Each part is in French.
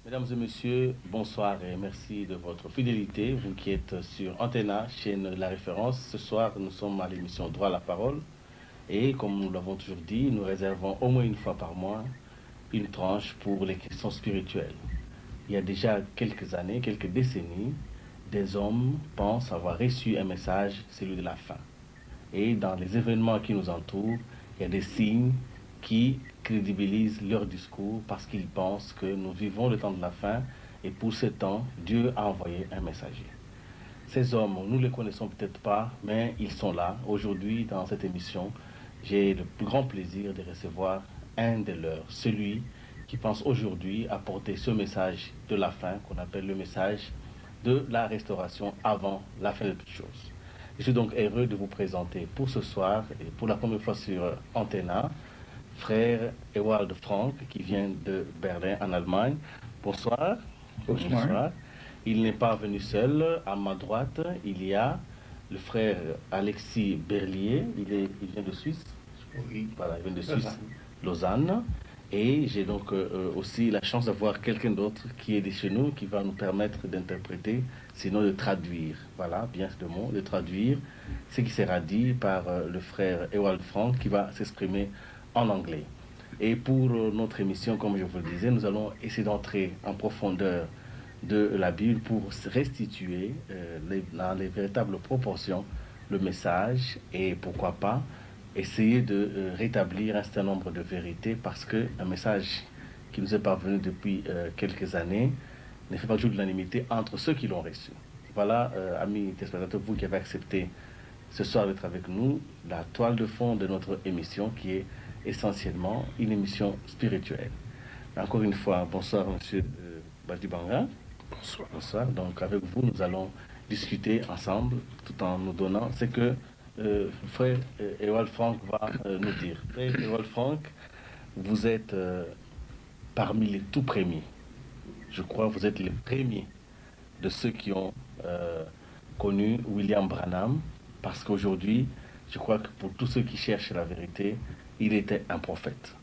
Mesdames et messieurs, bonsoir et merci de votre fidélité. Vous qui êtes sur Antenna, chaîne La Référence. Ce soir, nous sommes à l'émission Droit à la parole. Et comme nous l'avons toujours dit, nous réservons au moins une fois par mois une tranche pour les questions spirituelles. Il y a déjà quelques années, quelques décennies, des hommes pensent avoir reçu un message, celui de la fin. Et dans les événements qui nous entourent, il y a des signes qui crédibilisent leur discours parce qu'ils pensent que nous vivons le temps de la fin et pour ce temps, Dieu a envoyé un messager. Ces hommes, nous ne les connaissons peut-être pas, mais ils sont là. Aujourd'hui, dans cette émission, j'ai le plus grand plaisir de recevoir un de leurs, celui qui pense aujourd'hui apporter ce message de la fin, qu'on appelle le message de la restauration avant la fin de toutes choses. Je suis donc heureux de vous présenter pour ce soir et pour la première fois sur Antenna, frère Ewald Frank qui vient de Berlin en Allemagne. Bonsoir. Bonsoir. Il n'est pas venu seul. À ma droite, il y a le frère Alexis Berlier. Il vient de Suisse. Oui. Voilà, il vient de Suisse, Lausanne. Et j'ai donc aussi la chance d'avoir quelqu'un d'autre qui est de chez nous, qui va nous permettre d'interpréter, sinon de traduire. Voilà, bien ce mot, de traduire ce qui sera dit par le frère Ewald Frank, qui va s'exprimer en anglais. Et pour notre émission, comme je vous le disais, nous allons essayer d'entrer en profondeur de la Bible pour restituer dans les véritables proportions le message et pourquoi pas essayer de rétablir un certain nombre de vérités parce qu'un message qui nous est parvenu depuis quelques années ne fait pas toujours de l'unanimité entre ceux qui l'ont reçu. Voilà, amis téléspectateurs, vous qui avez accepté ce soir d'être avec nous, la toile de fond de notre émission qui est essentiellement une émission spirituelle. Encore une fois, bonsoir monsieur Badibanga. Bonsoir. Bonsoir. Donc avec vous, nous allons discuter ensemble tout en nous donnant ce que frère Ewald Frank va nous dire. Frère Ewald Frank, vous êtes parmi les tout premiers. Je crois que vous êtes les premiers de ceux qui ont connu William Branham, parce qu'aujourd'hui, je crois que pour tous ceux qui cherchent la vérité, il était un prophète.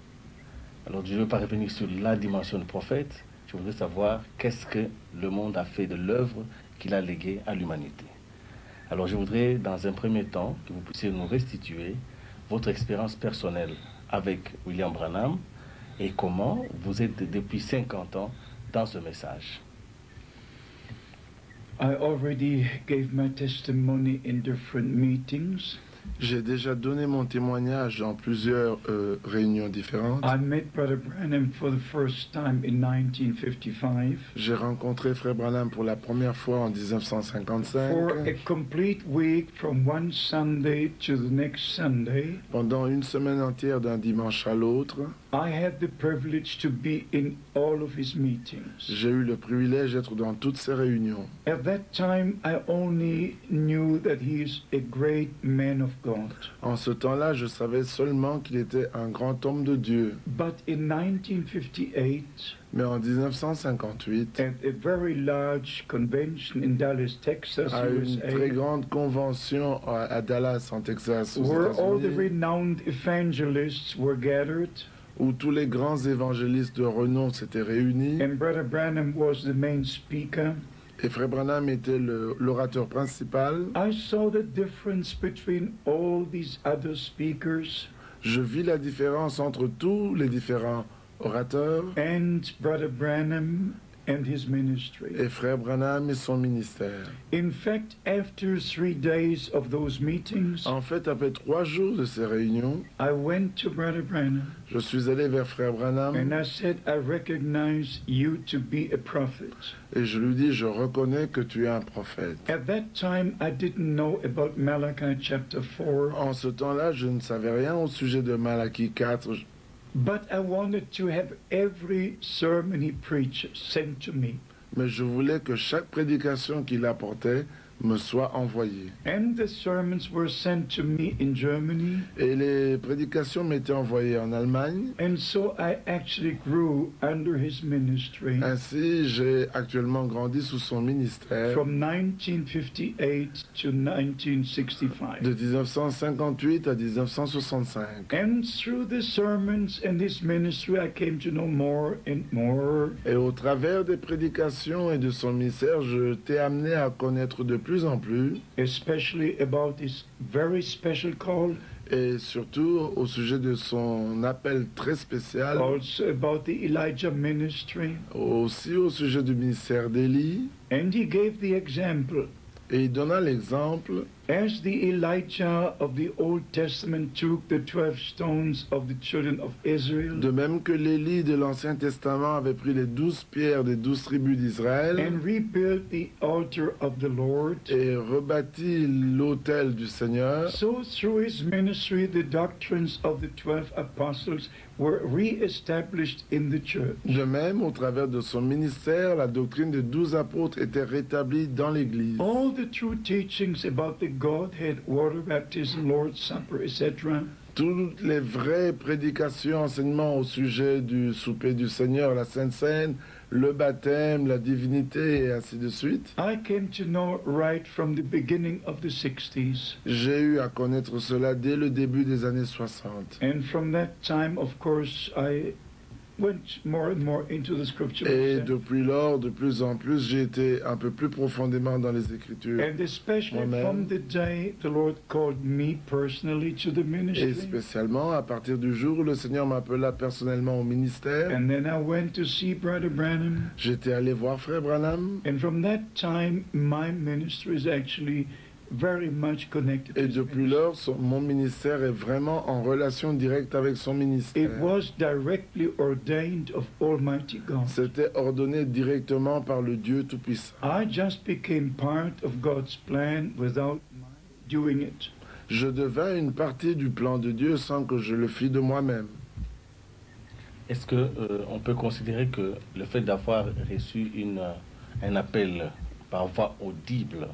Alors je ne veux pas revenir sur la dimension du prophète, je voudrais savoir qu'est-ce que le monde a fait de l'œuvre qu'il a léguée à l'humanité. Alors je voudrais dans un premier temps que vous puissiez nous restituer votre expérience personnelle avec William Branham et comment vous êtes depuis 50 ans dans ce message. I already gave my testimony in different meetings. J'ai déjà donné mon témoignage dans plusieurs réunions différentes. I met Brother Branham for the first time in 1955. J'ai rencontré Frère Branham pour la première fois en 1955. For a complete week from one Sunday to the next Sunday. Pendant une semaine entière d'un dimanche à l'autre. I had the privilege to be in all of his meetings. J'ai eu le privilège d'être dans toutes ces réunions. At that time, I only knew that he is a great man of God. En ce temps-là, je savais seulement qu'il était un grand homme de Dieu. But in 1958, mais en 1958, at a very large convention in Dallas, Texas, à une USA, très grande convention à Dallas, en Texas, aux where all the États-Unis, renowned evangelists were gathered, où tous les grands évangélistes de renom s'étaient réunis, and Brother Branham was the main speaker. et Frère Branham était l'orateur principal. I saw the difference between all these other speakers Je vis la différence entre tous les différents orateurs and Brother Branham and his ministry. et Frère Branham et son ministère. In fact, after 3 days of those meetings, En fait, après 3 jours de ces réunions, I went to Brother Branham je suis allé vers Frère Branham and I said, I recognize you to be a prophet. et je lui dis, je reconnais que tu es un prophète. At that time, I didn't know about Malachi chapter 4, En ce temps-là, je ne savais rien au sujet de Malachie 4, but I wanted to have every sermon he preached sent to me. mais je voulais que chaque prédication qu'il apportait me soit envoyé. And the sermons were sent to me in Germany. Et les prédications m'étaient envoyées en Allemagne. And so I actually grew under his ministry Ainsi, j'ai actuellement grandi sous son ministère from 1958 to 1965. de 1958 à 1965. And through the sermons and his ministry, I came to know more and more. Et au travers des prédications et de son ministère, je t'ai amené à connaître de plus en plus, Especially about his very special call, et surtout au sujet de son appel très spécial, also about the Elijah ministry. aussi au sujet du ministère d'Élie. And he gave the example. Et il donna l'exemple, As the Elijah of the Old Testament took the 12 stones of the children of Israel de même que l'Élie de l'Ancien Testament avait pris les 12 pierres des 12 tribus d'Israël and rebuilt the altar of the Lord, et rebâtit l'autel du Seigneur, so through his ministry the doctrines of the 12 apostles were re-established in the church. de même, au travers de son ministère, la doctrine des 12 apôtres était rétablie dans l'Église. All the true teachings about the Godhead, water baptism, Lord's Supper, etc., Toutes les vraies prédications, enseignements au sujet du souper du Seigneur, la Sainte Seine, le baptême, la divinité et ainsi de suite, I came to know right from the beginning of the 60s. j'ai eu à connaître cela dès le début des années 60. And from that time, of course, I went more and more into the scripture. Et depuis lors, de plus en plus, j'ai été un peu plus profondément dans les Écritures. And especially Amen. from the day the Lord called me personally to the Et ministry. spécialement à partir du jour où le Seigneur m'appela personnellement au ministère, And then I went to see Brother Branham. j'étais allé voir Frère Branham. And from that time, my ministry is actually very much connected Et to his depuis ministry. lors, mon ministère est vraiment en relation directe avec son ministère. It was directly ordained of Almighty God. C'était ordonné directement par le Dieu Tout-Puissant. I just became part of God's plan without my doing it. Je devins une partie du plan de Dieu sans que je le fis de moi-même. Est-ce que on peut considérer que le fait d'avoir reçu un appel par voie audible,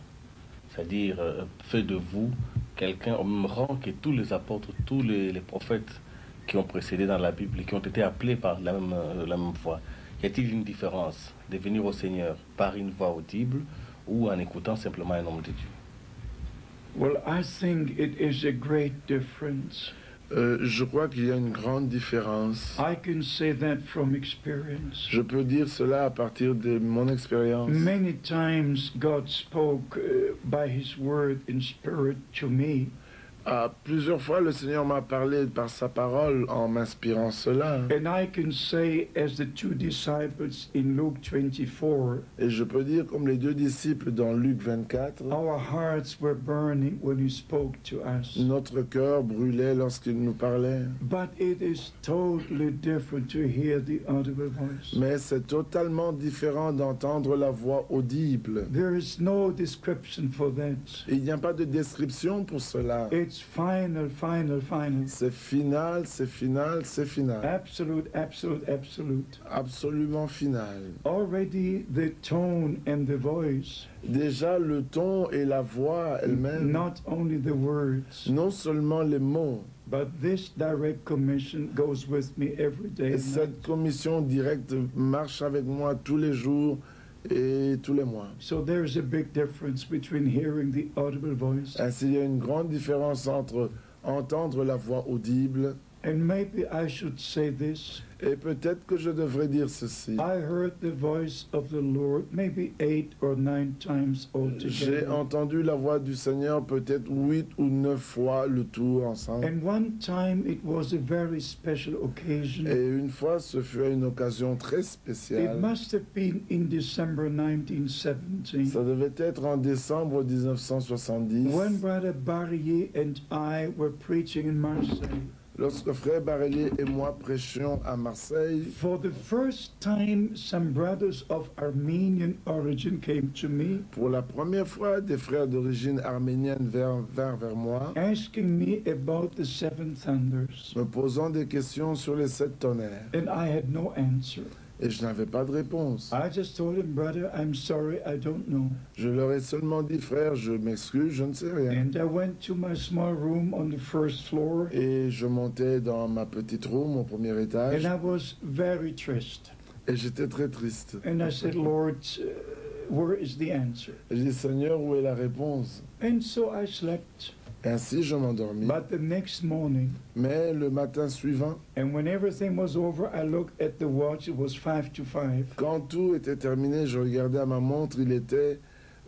c'est-à-dire fait de vous quelqu'un au même rang que tous les apôtres, tous les prophètes qui ont précédé dans la Bible et qui ont été appelés par la même voix, y a-t-il une différence de venir au Seigneur par une voix audible ou en écoutant simplement un homme de Dieu? Well, I think it is a great difference. Je crois qu'il y a une grande différence. I can say that from experience. Je peux dire cela à partir de mon expérience. Many times God spoke by His word in spirit to me. Plusieurs fois, le Seigneur m'a parlé par sa parole en m'inspirant cela. And I can say, as the two disciples in Luke 24, Et je peux dire, comme les deux disciples dans Luc 24, our hearts were burning when He spoke to us. notre cœur brûlait lorsqu'il nous parlait. But it is totally different to hear the audible voice. Mais c'est totalement différent d'entendre la voix audible. There is no description for that. Il n'y a pas de description pour cela. It's final, final, final. C'est final, c'est final, c'est final. Absolute, absolute, absolute. Absolument final. Already the tone and the voice, Déjà le ton et la voix elle-même, not only the words, non seulement les mots, but this direct commission goes with me every day. et and cette night. commission directe marche avec moi tous les jours et tous les mois. So there is a big difference between hearing the audible voice Ainsi, il y a une grande différence entre entendre la voix audible and maybe I should say this. et peut-être que je devrais dire ceci. I heard the voice of the Lord maybe 8 or 9 times J'ai altogether. entendu la voix du Seigneur peut-être 8 ou 9 fois le tout ensemble. And one time it was a very special occasion. Et une fois, ce fut une occasion très It spéciale. must have been in December 1970 Ça devait être en décembre 1970, when Brother Barrier and I were preaching in Marseille. lorsque Frère Barrelier et moi prêchions à Marseille. For the first time, some brothers of Armenian origin came to me Pour la première fois, des frères d'origine arménienne vinrent vers moi, asking me about the seven thunders, me posant des questions sur les 7 tonnerres. and I had no answer. Et je n'avais pas de réponse. I just told him, brother, I'm sorry, I don't know. Je leur ai seulement dit, frère, je m'excuse, je ne sais rien. And I went to my small room on the first floor, Et je montais dans ma petite room au premier and étage I was very triste. et j'étais très triste. And I said, Lord, where is the answer? Et j'ai dit, Seigneur, où est la réponse? And so I slept. Et ainsi je m'endormis. But the next morning, Mais le matin suivant, and when everything was over, I looked at the watch, it was 5 to 5. quand tout était terminé, je regardais à ma montre, il était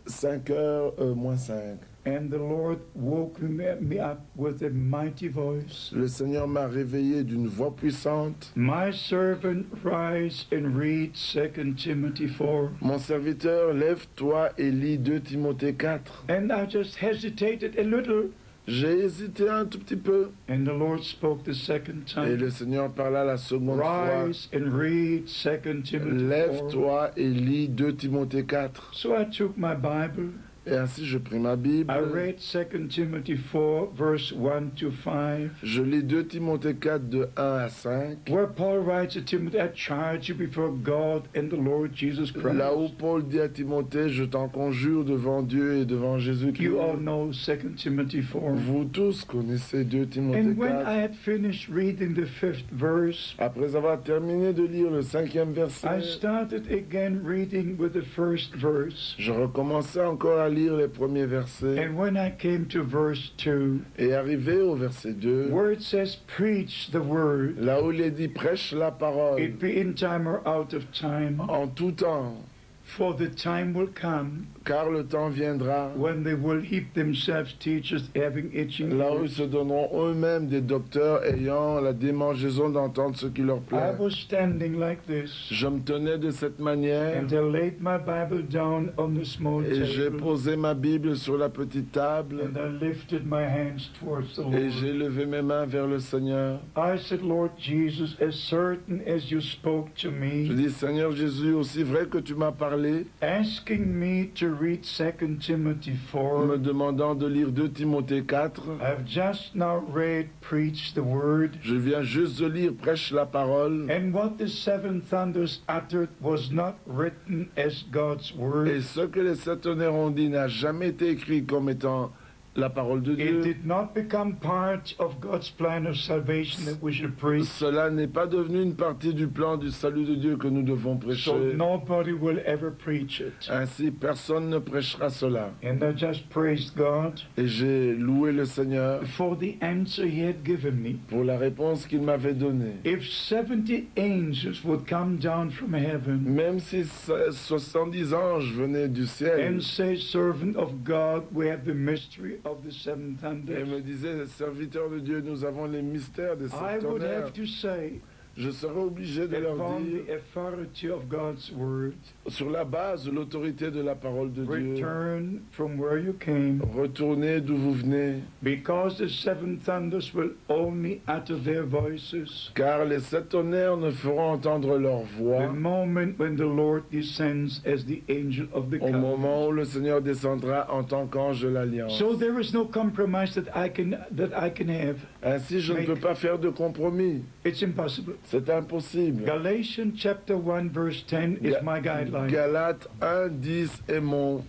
5 heures moins 5. And the Lord woke me up with a mighty voice. Le Seigneur m'a réveillé d'une voix puissante. My servant, rise and read 2 Timothy 4. Mon serviteur, lève-toi et lis 2 Timothée 4. And I just hesitated a little. J'ai hésité un tout petit peu. And the Lord spoke the second Et time. le Seigneur parla la seconde fois. Rise and read 2 Timothy 4. Lève-toi et lis 2 Timothée 4. So I took my Bible. Et ainsi je pris ma Bible. I read 2 Timothy 4, verse 1 to 5. Je lis 2 Timothée 4 de 1 à 5. Where Paul writes to Timothy, I charge you before God and the Lord Jesus Christ. Là où Paul dit à Timothée, je t'en conjure devant Dieu et devant Jésus-Christ. You all know 2 Timothy 4. Vous tous connaissez 2 Timothée And when 4. I had finished reading the 5th verse, Après avoir terminé de lire le 5e I verset, started again reading with the first verse. je recommençais encore à lire les premiers versets. And when I came to verse 2, Et arrivé au verset 2, where it says, preach the word, là où il est dit prêche la parole it be in time or out of time, en tout temps, for the time will come car le temps viendra when they will heap themselves teachers having itching là où ils ears. se donneront eux-mêmes des docteurs ayant la démangeaison d'entendre ce qui leur I plaît. was standing like this, Je me tenais de cette manière and I laid my Bible down on the small et j'ai table, posé ma Bible sur la petite table and I lifted my hands towards the et j'ai Lord. levé mes mains vers le Seigneur. I said, Lord Jesus, as certain as you spoke to Je me, dis, Seigneur Jésus, aussi vrai que tu m'as parlé, asking me to read 2 Timothy en me 4, demandant de lire 2 Timothée 4, I've just now read Preach the Word, je viens juste de lire prêche la parole. and what the seven thunders uttered was not written as God's Et Word. ce que les sept tonnerres ont dit n'a jamais été écrit comme étant la parole de It Dieu. did not become part of God's plan of salvation that we should preach, Cela n'est pas devenu une partie du plan du salut de Dieu que nous devons so prêcher. nobody will ever preach it. Ainsi, personne ne prêchera cela. And I just praised God Et j'ai loué le Seigneur for the answer He had given me. pour la réponse qu'il m'avait donnée. If 70 angels would come down from heaven Même si 70 anges venaient du ciel and say, servant of God, we have the mystery of the seven et thunders, me disaient, serviteurs de Dieu, nous avons les mystères des I sept would tonnerres, have to say, je serais obligé de leur upon dire, the authority of God's word, sur la base de l'autorité de la parole de Dieu, return from where you came, retournez d'où vous venez, because the seven thunders will only utter their voices car les sept tonnerres ne feront entendre leur voix the moment when the Lord descends as the angel of the au covenant. moment où le Seigneur descendra en tant qu'ange de l'alliance. So there is no compromise that I can have. Ainsi, je ne peux pas faire de compromis. It's impossible. C'est impossible. Galatians chapter 1 verse 10 is my guideline. Galates 1, 10 est mon...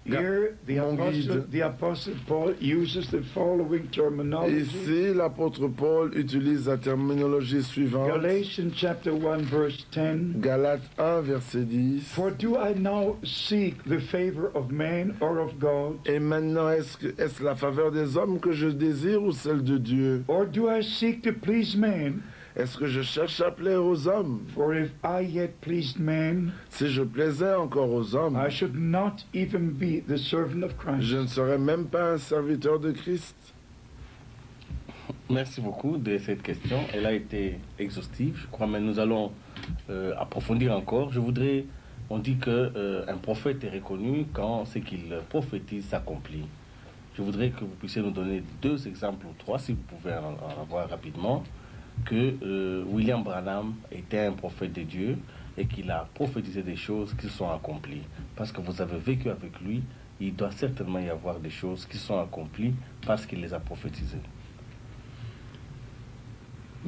Here mon guide. the apostle Paul uses the following terminology. Ici, l'apôtre Paul utilise la terminologie suivante. Galatians chapter 1 verse 10. Galates 1, verset 10. For do I now seek the favor of man or of God? Et maintenant, est-ce la faveur des hommes que je désire ou celle de Dieu? Or do I seek to please man? Est-ce que je cherche à plaire aux hommes? For if I yet pleased man, Si je plaisais encore aux hommes, I should not even be the servant of Christ. je ne serais même pas un serviteur de Christ. Merci beaucoup de cette question. Elle a été exhaustive, je crois, mais nous allons approfondir encore. On dit qu'un prophète est reconnu quand ce qu'il prophétise s'accomplit. Je voudrais que vous puissiez nous donner 2 exemples ou 3, si vous pouvez en avoir rapidement, que William Branham était un prophète de Dieu et qu'il a prophétisé des choses qui sont accomplies. Parce que vous avez vécu avec lui, il doit certainement y avoir des choses qui sont accomplies parce qu'il les a prophétisées.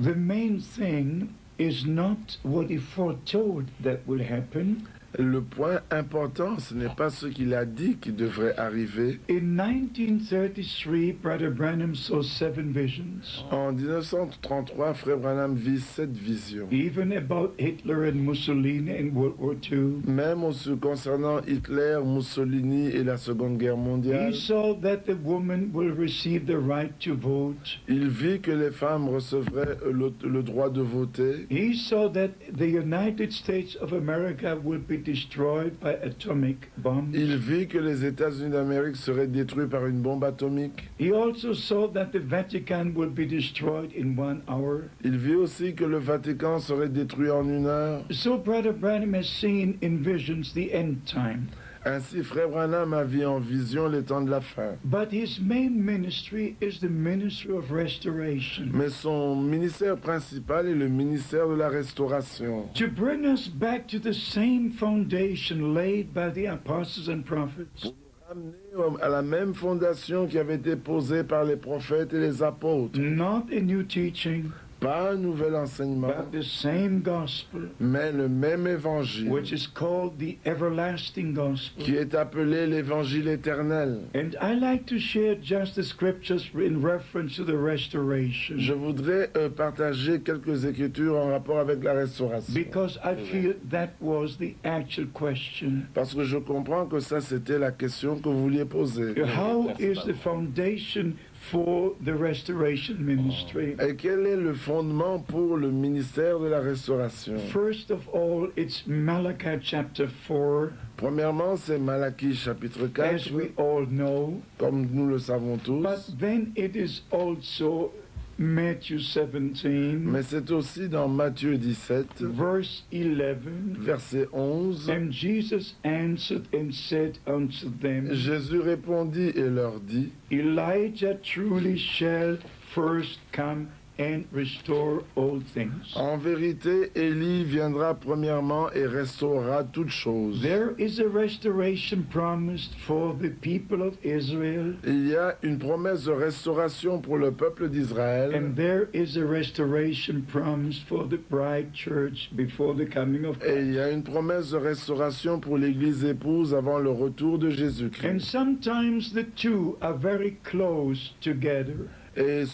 The main thing is not what he foretold that will happen. Le point important, ce n'est pas ce qu'il a dit qui devrait arriver. In 1933, Brother Branham saw 7 visions, En 1933, Frère Branham vit 7 visions. even about Hitler and Mussolini in World War II. Même concernant Hitler, Mussolini et la Seconde Guerre mondiale, He saw that the woman will receive the right to vote. il vit que les femmes recevraient le droit de voter. He saw that the United States of America would be destroyed by atomic bombs. Il vit que les États-Unis d'Amérique seraient détruits par une bombe atomique. He also saw that the Vatican would be destroyed in 1 hour. Il vit aussi que le Vatican serait détruit en 1 heure. So Brother Branham has seen in visions the end time. Ainsi, Frère Branham a vu en vision les temps de la fin. But his main ministry is the ministry of restoration. Mais son ministère principal est le ministère de la restauration. To bring us back to the same foundation laid by the apostles and prophets. Ramener à la même fondation qui avait été posée par les prophètes et les apôtres. Not a new teaching, Pas un nouvel enseignement, but the same gospel, mais le même évangile, which is called the everlasting gospel. qui est appelé l'évangile éternel. And I like to share just the scriptures in reference to the restoration, Je voudrais partager quelques écritures en rapport avec la restauration. because I feel that was the actual question. Parce que je comprends que ça, c'était la question que vous vouliez poser. How is the foundation for the restoration ministry? Et quel est le fondement pour le ministère de la restauration? First of all, it's Malachi chapter 4, Premièrement, c'est Malachie chapitre 4, as we all know, comme nous le savons tous. but then it is also Matthew 17, Mais c'est aussi dans Matthieu 17, verse 11. verset 11. And Jesus answered and said unto them, Jésus répondit et leur dit, Elijah truly shall first come and restore all things. en vérité, Élie viendra premièrement et restaurera toutes choses. There is a restoration promised for the people of Israel, Il y a une promesse de restauration pour le peuple d'Israël. and there is a restoration promised for the bride church before the coming of Et il Christ. y a une promesse de restauration pour l'Église épouse avant le retour de And Jésus-Christ. sometimes the two are very close together. Et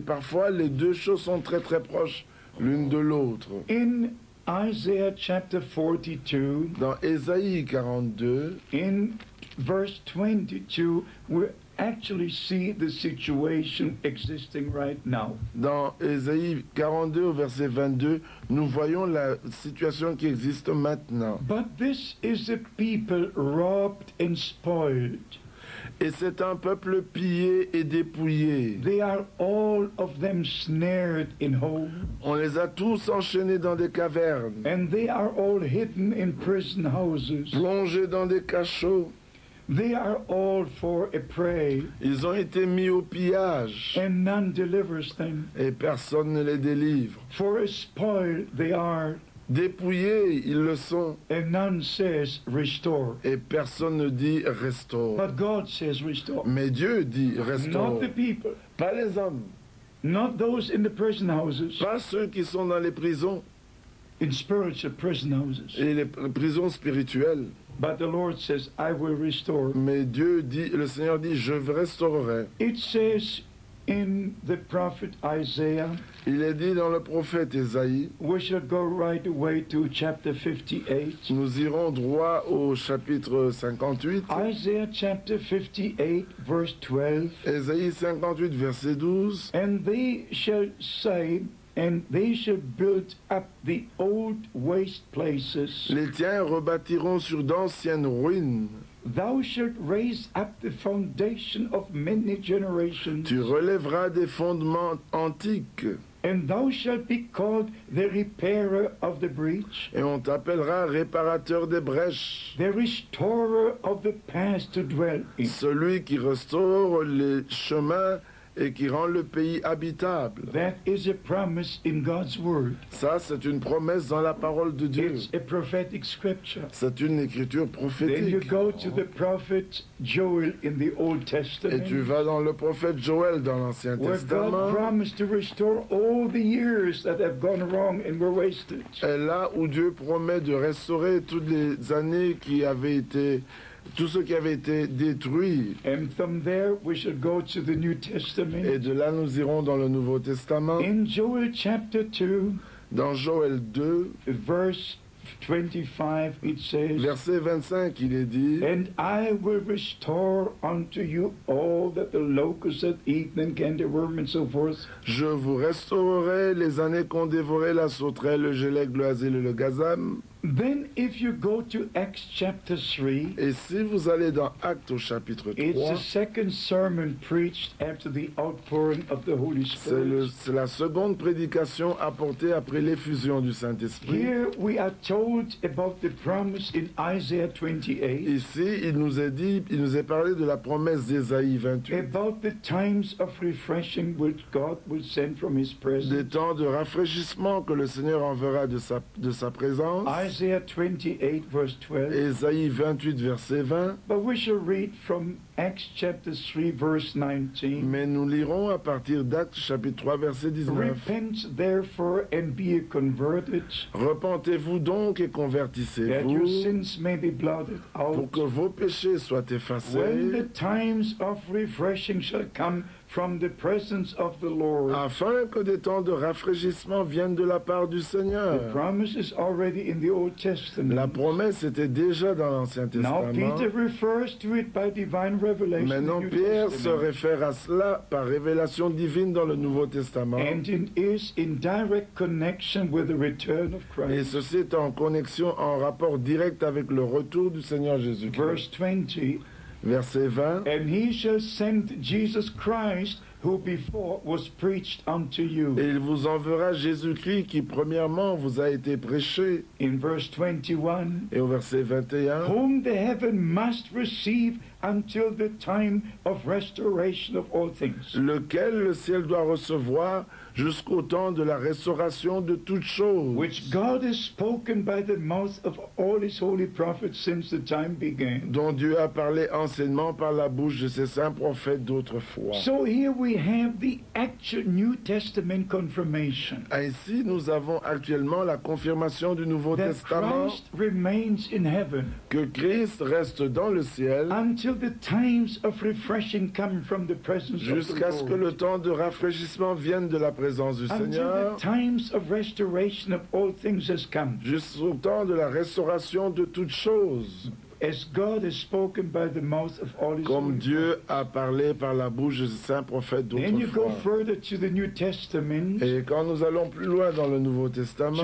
parfois, les deux choses sont très très proches l'une de l'autre. In Isaiah chapter 42, Dans Ésaïe 42, in verse 22, we actually see the situation existing right now. dans Ésaïe 42 au verset 22, nous voyons la situation qui existe maintenant. But this is a people robbed and spoiled. Et c'est un peuple pillé et dépouillé. They are all of them snared in holes, On les a tous enchaînés dans des cavernes, and they are all hidden in prison houses. plongés dans des cachots. They are all for a prey, Ils ont été mis au pillage and none delivers them. et personne ne les délivre. For a spoil they are, Dépouillés, ils le sont and none says restore. et personne ne dit restaure. But God says restore. Mais Dieu dit Not restaure. the people, Pas les hommes, not those in the prison houses, pas ceux qui sont dans les prisons in spiritual prison houses. et les prisons spirituelles. But the Lord says, I will restore. Mais Dieu dit, le Seigneur dit, je restaurerai. It says in the prophet Isaiah, Il est dit dans le prophète Ésaïe, we shall go right away to chapter 58. nous irons droit au chapitre 58. Isaiah chapter 58, verse 12. Ésaïe 58, verset 12. And they shall say, and they shall build up the old waste places. Les tiens rebâtiront sur d'anciennes ruines. Thou shalt raise up the foundation of many generations. Tu relèveras des fondements antiques And thou shalt be called the repairer of the breach, et on t'appellera réparateur des brèches. the restorer of the past to dwell in. Celui qui restaure les chemins et qui rend le pays habitable. That is a promise in God's word. Ça, c'est une promesse dans la parole de Dieu. It's a prophetic scripture. C'est une écriture Then you prophétique. go to the prophet Joel in the Old Et Testament, tu vas dans le prophète Joël dans l'Ancien where God Testament. promised to restore all the years that have gone wrong and were wasted. Et là où Dieu promet de restaurer toutes les années qui avaient été, tout ce qui avait été détruit. And from there we should go to the New Et Testament. de là, nous irons dans le Nouveau Testament. In Joel chapter 2, Dans Joël 2, verse 25, it says, verset 25, il est dit: And I will restore unto you all that the locusts have eaten and cankerworm and so forth. Je vous restaurerai les années qu'ont dévoré la sauterelle, le gélec, le asile et le gazam. Then if you go to Acts chapter 3, Et si vous allez dans Actes au chapitre it's 3, the second sermon preached after the outpouring of the Holy Spirit. c'est la seconde prédication apportée après l'effusion du Saint-Esprit. Here we are told about the promise in Isaiah 28 Ici, il nous est parlé de la promesse d'Ésaïe 28, about the times of refreshing which God will send from His des presence. temps de rafraîchissement que le Seigneur enverra de sa présence. Isaiah 28 verse 12. Ésaïe 28, verset 20. But we shall read from Acts chapter 3 verse 19. Mais nous lirons à partir d'Actes chapitre 3, verset 19. Repent therefore and be converted, Repentez-vous donc et that your convertissez-vous sins may be blotted pour out, que vos péchés soient when the effacés, times of refreshing shall come from the presence of the Lord. afin que des temps de rafraîchissement viennent de la part du The Seigneur. promise is already in the Old Testament. La promesse était déjà dans l'Ancien Now Testament. Peter refers to it by divine revelation Maintenant, in the New Pierre se Testament, réfère à cela par révélation divine dans le Nouveau Testament. and it is in direct connection with the return of Et Christ. ceci est en connexion, en rapport direct avec le retour du Seigneur Jésus-Christ. Verse 20, Verset 20. and he shall send Jesus Christ, who before was preached unto you. Et il vous enverra Jésus-Christ qui premièrement vous a été prêché. In verse 21, Et au verset 21. whom the heaven must receive until the time of restoration of all things. Lequel le ciel doit recevoir jusqu'au temps de la restauration de toutes choses, Which God has spoken by the mouth of all his holy prophets since the time began. dont Dieu a parlé anciennement par la bouche de ses saints prophètes d'autrefois. So here we have the actual New Testament confirmation Ainsi, nous avons actuellement la confirmation du Nouveau that Testament Christ remains in heaven que Christ reste dans le ciel until the times of refreshing come from the presence of jusqu'à ce the que Lord. le temps de rafraîchissement vienne de la présence du Until Seigneur, the times of restoration of all things has come. jusqu'au temps de la restauration de toutes choses, As God has spoken by the mouth of all his comme holy Dieu a parlé par la bouche de ses saints prophètes Then you go d'autrefois. further to the New Testament, Et quand nous allons plus loin dans le Nouveau Testament,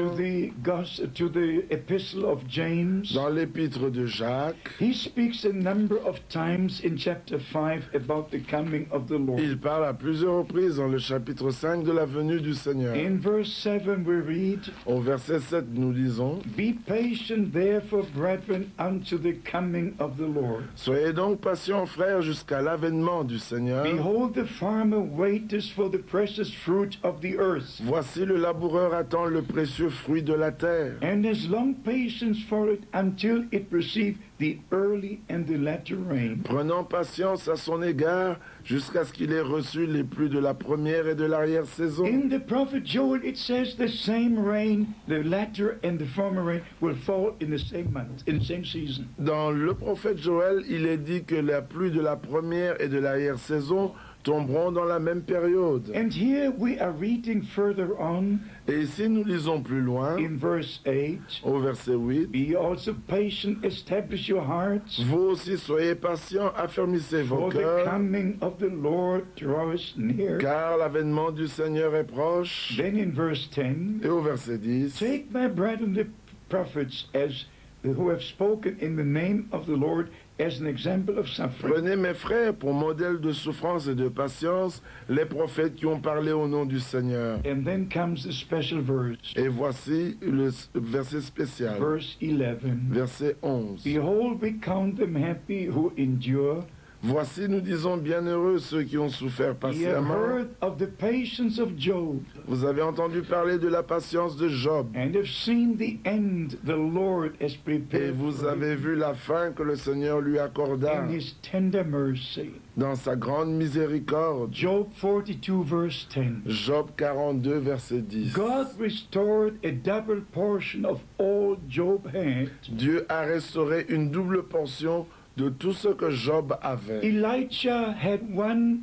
to the Epistle of James, dans l'épître de Jacques, he speaks a number of times in chapter 5 about the coming of the Lord. il parle à plusieurs reprises dans le chapitre 5 de la venue du Seigneur. In verse 7 we read, Au verset 7, nous lisons: Be patient therefore, brethren, unto the coming of the Lord. Soyez donc patients, frères, jusqu'à l'avènement du Seigneur. Behold, the farmer waiteth for the precious fruit of the earth, Voici le laboureur attend le précieux fruit de la terre, and has long patience for it until it receive the early and the latter rain. prenant patience à son égard jusqu'à ce qu'il ait reçu les pluies de la première et de l'arrière-saison. In the prophet Joel, it says the same rain, the latter and the former rain, will fall in the same month, in the same season. Dans le prophète Joël, il est dit que la pluie de la première et de l'arrière-saison tomberont dans la même période. And here we are reading further on Et ici, nous lisons plus loin, in verse 8, au verset 8, Be also patient, establish your hearts, vous aussi soyez patients, affermissez vos for the cœurs, coming of the Lord draws near. car l'avènement du Seigneur est proche. Then in verse 10, Et au verset 10, Take my brethren the prophets as who have spoken in the name of the Lord as an example of suffering. prenez mes frères pour modèle de souffrance et de patience, les prophètes qui ont parlé au nom du Seigneur. And then comes the special verse, Et voici le verset spécial, verse 11. verset 11. Behold, we count them happy who endure. Voici, nous disons, bienheureux ceux qui ont souffert Ye have patiemment. heard of the patience of Job, Vous avez entendu parler de la patience de Job. and have seen the end the Lord has Et prepared vous for avez him vu la fin que le Seigneur lui accorda in his tender mercy. dans sa grande miséricorde. Job 42 verse 10. Job 42, verset 10. God restored a double portion of all Job had. Dieu a restauré une double portion de tout ce que Job avait. Elijah had one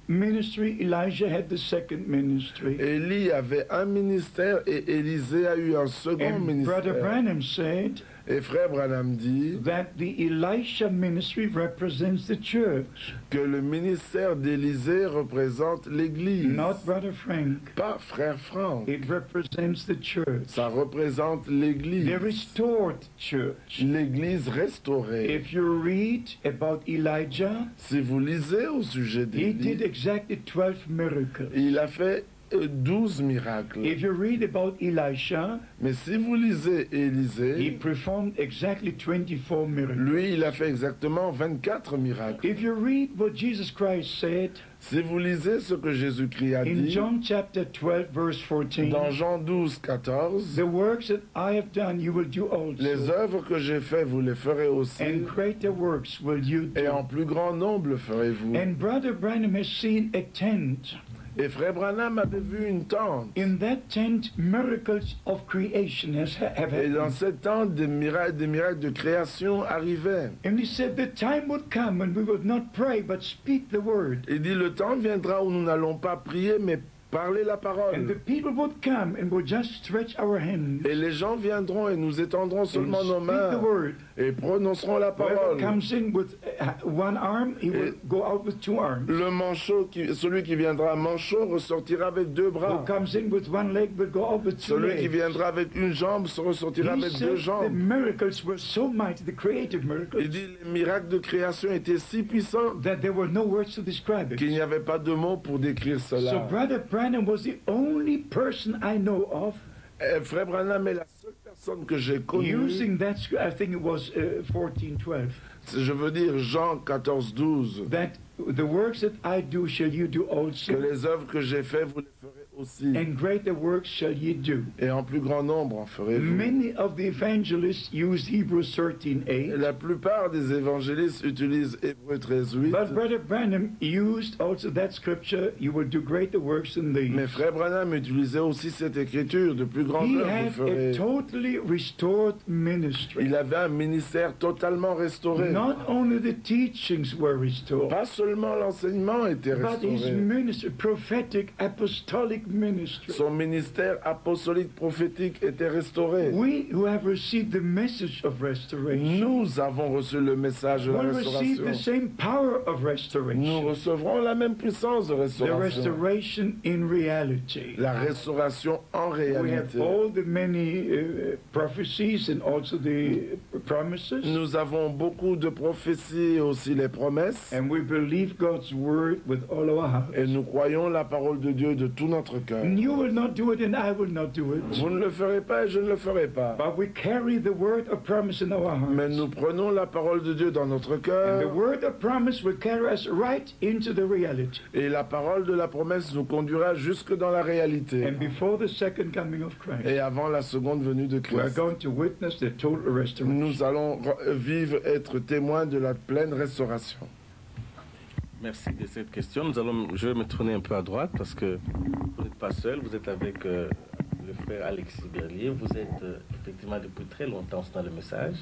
ministry, Elijah had the second ministry. Élie avait un ministère et Élisée a eu un second And Brother ministère. Branham said Et frère Branham dit that the Elisha ministry represents the church, que le ministère d'Élisée représente l'Église. not Brother Frank. Pas frère Franck. It represents the church, Ça représente the l'Église. restored church. L'Église restaurée. If you read about Elijah, Si vous lisez au sujet he did d'Élie, exactly 12 miracles. il a fait 12 miracles. If you read about Elisha, Mais si vous lisez he Élisée, performed exactly 24 miracles. lui, il a fait exactement 24 miracles. If you read what Jesus Christ said Si vous lisez ce que Jésus-Christ a in dit John chapter 12 verse 14, dans Jean 12, 14, the works that I have done you will do les also, œuvres que j'ai faites, vous les ferez aussi, and greater works will you et do. en plus grand nombre le ferez-vous. And Brother Branham has seen a tent. Et frère Branham avait vu une tente. In that tent, miracles of creation have Et dans happened. cette tente, des miracles de création arrivaient. And he said the time would come when we would not pray but speak the word. Il dit, le temps viendra où nous n'allons pas prier, mais parler la And the parole. people would come and would just stretch our hands. Et les gens viendront et nous étendrons And seulement nos speak mains the word. et prononcerons la Whoever parole. comes in with one arm, he will go out with two arms. Le manchot, celui qui viendra manchot ressortira avec deux Who bras. comes in with one leg will go out with two Celui qui legs. viendra avec une jambe se ressortira He avec said deux the jambes. miracles were so mighty, the creative miracles, Il dit les miracles de création étaient si puissants that there were no words to describe qu'il it. n'y avait pas de mots pour décrire So cela. Brother Branham was the only person I know of Frère Branham est la seule personne que j'ai connue. using that, I think it was 14:12, Je veux dire Jean 14, 12. that the works that I do shall you do Que also, les œuvres que j'ai faites, vous les ferez aussi. and greater works shall ye do. Et en plus grand nombre en ferez-vous. Many of the evangelists use Hebrews 13:8, La plupart des évangélistes utilisent Hébreux 13, 8. but Brother Branham used also that scripture, you will do greater works than Mais these. frère Branham utilisait aussi cette écriture, de plus grandes He œuvres had vous a ferez. totally restored ministry. Il avait un ministère totalement restauré. Not only the teachings were restored, Pas seulement l'enseignement était but his restauré. ministry, prophetic, apostolic ministry. Son ministère apostolique prophétique était restauré. We who have received the message of restoration Nous avons reçu le message de la will receive the restauration. same power of Nous restoration. recevrons la même puissance de The restauration. restoration in reality. La restauration en We have réalité. all the many prophecies and also the promises, Nous avons beaucoup de prophéties et aussi les promesses. and we believe God's word with all our heart. Et nous croyons la parole de Dieu de tout notre cœur. And you will not do it, and I will not do it. Vous ne le ferez pas et je ne le ferai pas. But we carry the word of promise in our Mais hearts. nous prenons la parole de Dieu dans notre And the cœur. word of promise will carry us right into the reality. Et la parole de la promesse nous conduira jusque dans la réalité. And before the second coming of Christ, Et avant la seconde venue de we are Christ. going to witness the total restoration. Nous allons vivre, être témoins de la pleine restauration. Merci de cette question. Je vais me tourner un peu à droite parce que vous n'êtes pas seul. Vous êtes avec le frère Alexis Berlier. Vous êtes effectivement depuis très longtemps dans le message.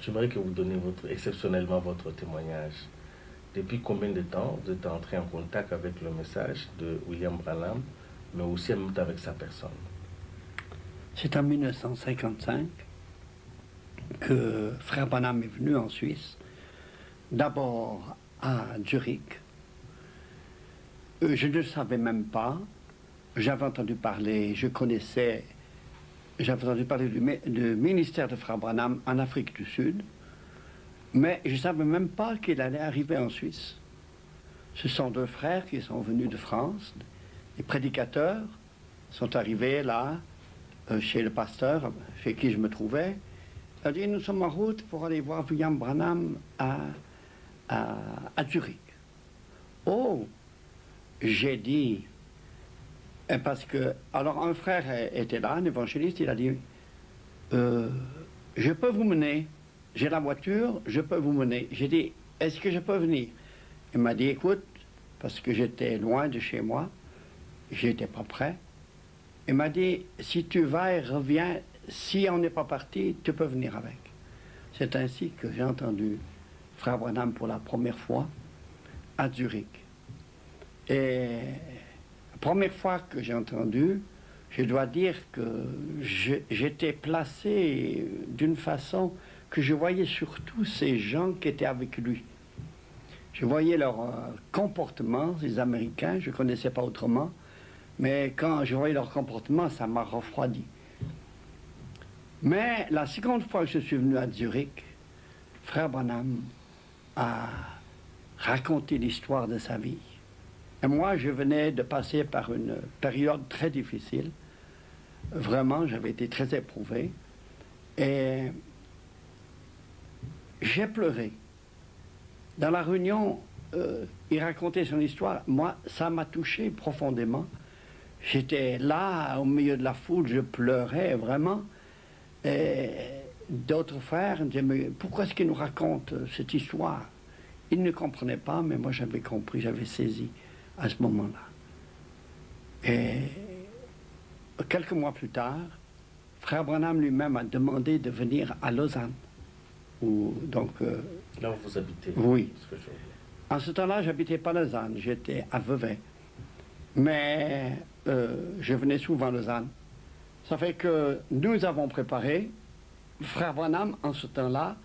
J'aimerais que vous donniez exceptionnellement votre témoignage. Depuis combien de temps vous êtes entré en contact avec le message de William Branham, mais aussi en même temps avec sa personne? C'est en 1955 que Frère Branham est venu en Suisse, d'abord à Zurich. Je ne savais même pas, j'avais entendu parler, j'avais entendu parler du ministère de Frère Branham en Afrique du Sud, mais je ne savais même pas qu'il allait arriver en Suisse. Ce sont deux frères qui sont venus de France, des prédicateurs, sont arrivés là, chez le pasteur, chez qui je me trouvais. Il a dit, nous sommes en route pour aller voir William Branham à à Zurich. Oh, j'ai dit, parce que, alors un frère était là, un évangéliste, il a dit, je peux vous mener, j'ai la voiture, je peux vous mener. J'ai dit, est-ce que je peux venir? Il m'a dit, écoute, parce que j'étais loin de chez moi, j'étais pas prêt. Il m'a dit, si tu vas et reviens, si on n'est pas parti, tu peux venir avec. C'est ainsi que j'ai entendu Frère Branham pour la première fois à Zurich. Et la première fois que j'ai entendu, je dois dire que j'étais placé d'une façon que je voyais surtout ces gens qui étaient avec lui. Je voyais leur comportement, les Américains, je ne connaissais pas autrement, mais quand je voyais leur comportement, ça m'a refroidi. Mais la seconde fois que je suis venu à Zurich, Frère Branham a raconté l'histoire de sa vie. Et moi, je venais de passer par une période très difficile. Vraiment, j'avais été très éprouvé. Et j'ai pleuré. Dans la réunion, il racontait son histoire. Moi, ça m'a touché profondément. J'étais là, au milieu de la foule, je pleurais vraiment. Et d'autres frères me disaient, mais pourquoi est-ce qu'il nous raconte cette histoire? Ils ne comprenaient pas, mais moi j'avais compris, j'avais saisi à ce moment-là. Et quelques mois plus tard, Frère Branham lui-même a demandé de venir à Lausanne. Là où vous habitez. Oui. En ce temps-là, j'habitais pas Lausanne, j'étais à Vevey. Mais je venais souvent à Lausanne. Ça fait que nous avons préparé, Frère Branham, en ce temps-là,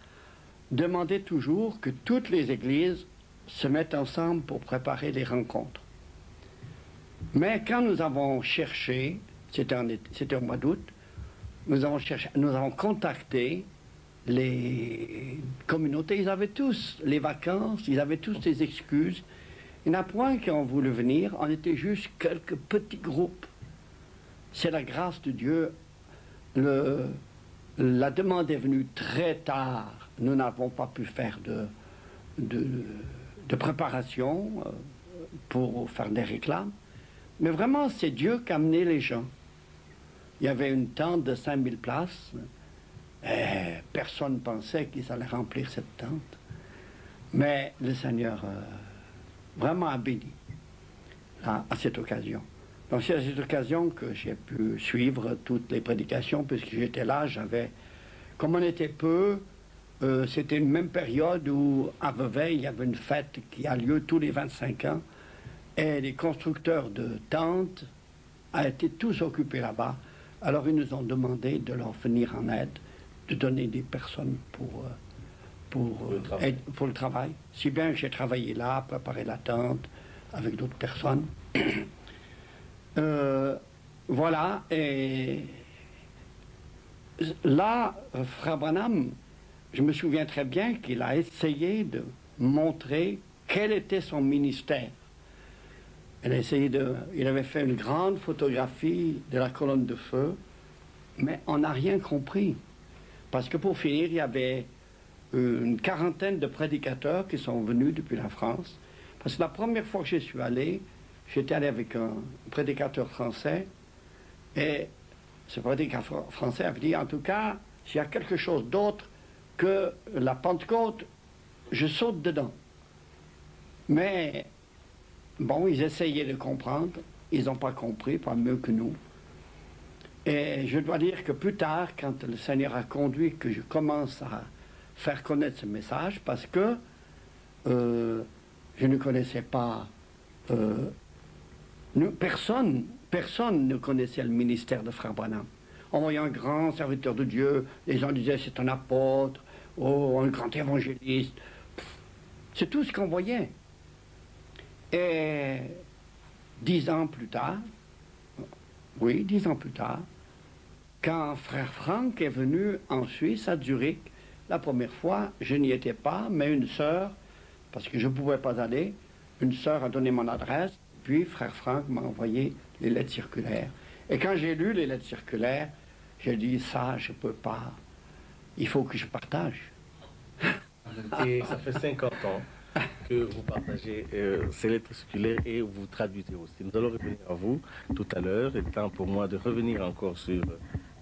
demandait toujours que toutes les églises se mettent ensemble pour préparer les rencontres. Mais quand nous avons cherché, c'était au mois d'août, nous avons contacté les communautés, ils avaient tous les vacances, ils avaient tous des excuses. Il n'y en a point qui ont voulu venir, on était juste quelques petits groupes. C'est la grâce de Dieu. La demande est venue très tard. Nous n'avons pas pu faire de préparation pour faire des réclames. Mais vraiment, c'est Dieu qui a amené les gens. Il y avait une tente de 5000 places. Et personne ne pensait qu'ils allaient remplir cette tente. Mais le Seigneur vraiment a béni à cette occasion. Donc c'est à cette occasion que j'ai pu suivre toutes les prédications, puisque j'étais là, comme on était peu, c'était une même période où à Vevey, il y avait une fête qui a lieu tous les 25 ans, et les constructeurs de tentes ont été tous occupés là-bas. Alors ils nous ont demandé de leur venir en aide, de donner des personnes pour le travail. Si bien que j'ai travaillé là, préparé la tente avec d'autres personnes. Voilà, et là, Frère Branham, je me souviens très bien qu'il a essayé de montrer quel était son ministère. Il avait fait une grande photographie de la colonne de feu, mais on n'a rien compris. Parce que pour finir, il y avait une quarantaine de prédicateurs qui sont venus depuis la France. Parce que la première fois que je suis allé, j'étais allé avec un prédicateur français, et ce prédicateur français avait dit, en tout cas, s'il y a quelque chose d'autre que la Pentecôte, je saute dedans. Mais, bon, ils essayaient de comprendre, ils n'ont pas compris, pas mieux que nous. Et je dois dire que plus tard, quand le Seigneur a conduit que je commence à faire connaître ce message, parce que je ne connaissais pas... personne ne connaissait le ministère de Frère Branham. On voyait un grand serviteur de Dieu, les gens disaient c'est un apôtre, oh, un grand évangéliste. C'est tout ce qu'on voyait. Et 10 ans plus tard, quand Frère Franck est venu en Suisse, à Zurich, la première fois, je n'y étais pas, mais une sœur, parce que je ne pouvais pas aller, une sœur a donné mon adresse, puis Frère Franck m'a envoyé les lettres circulaires. Et quand j'ai lu les lettres circulaires, j'ai dit, ça, je ne peux pas, il faut que je partage. Et ça fait 50 ans. que vous partagez ces lettres circulaires et vous traduisez aussi. Nous allons revenir à vous tout à l'heure. Il est temps pour moi de revenir encore sur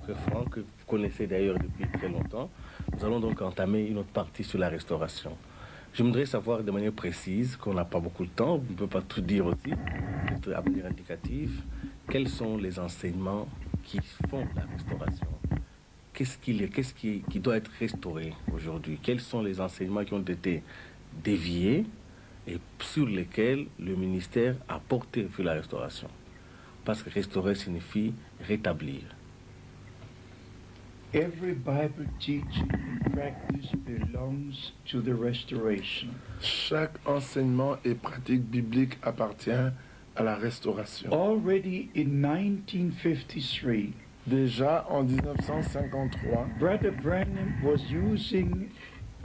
Frère Franck, que vous connaissez d'ailleurs depuis très longtemps. Nous allons donc entamer une autre partie sur la restauration. Je voudrais savoir de manière précise, qu'on n'a pas beaucoup de temps, on ne peut pas tout dire aussi, à manière indicative, quels sont les enseignements qui font la restauration. Qu'est-ce qui doit être restauré aujourd'hui? Quels sont les enseignements qui ont été déviés et sur lesquels le ministère a porté sur la restauration? Parce que restaurer signifie rétablir. Every Bible teaching and practice belongs to the restoration. Chaque enseignement et pratique biblique appartient à la restauration. Already in 1953, Déjà en 1953, Brother Branham was using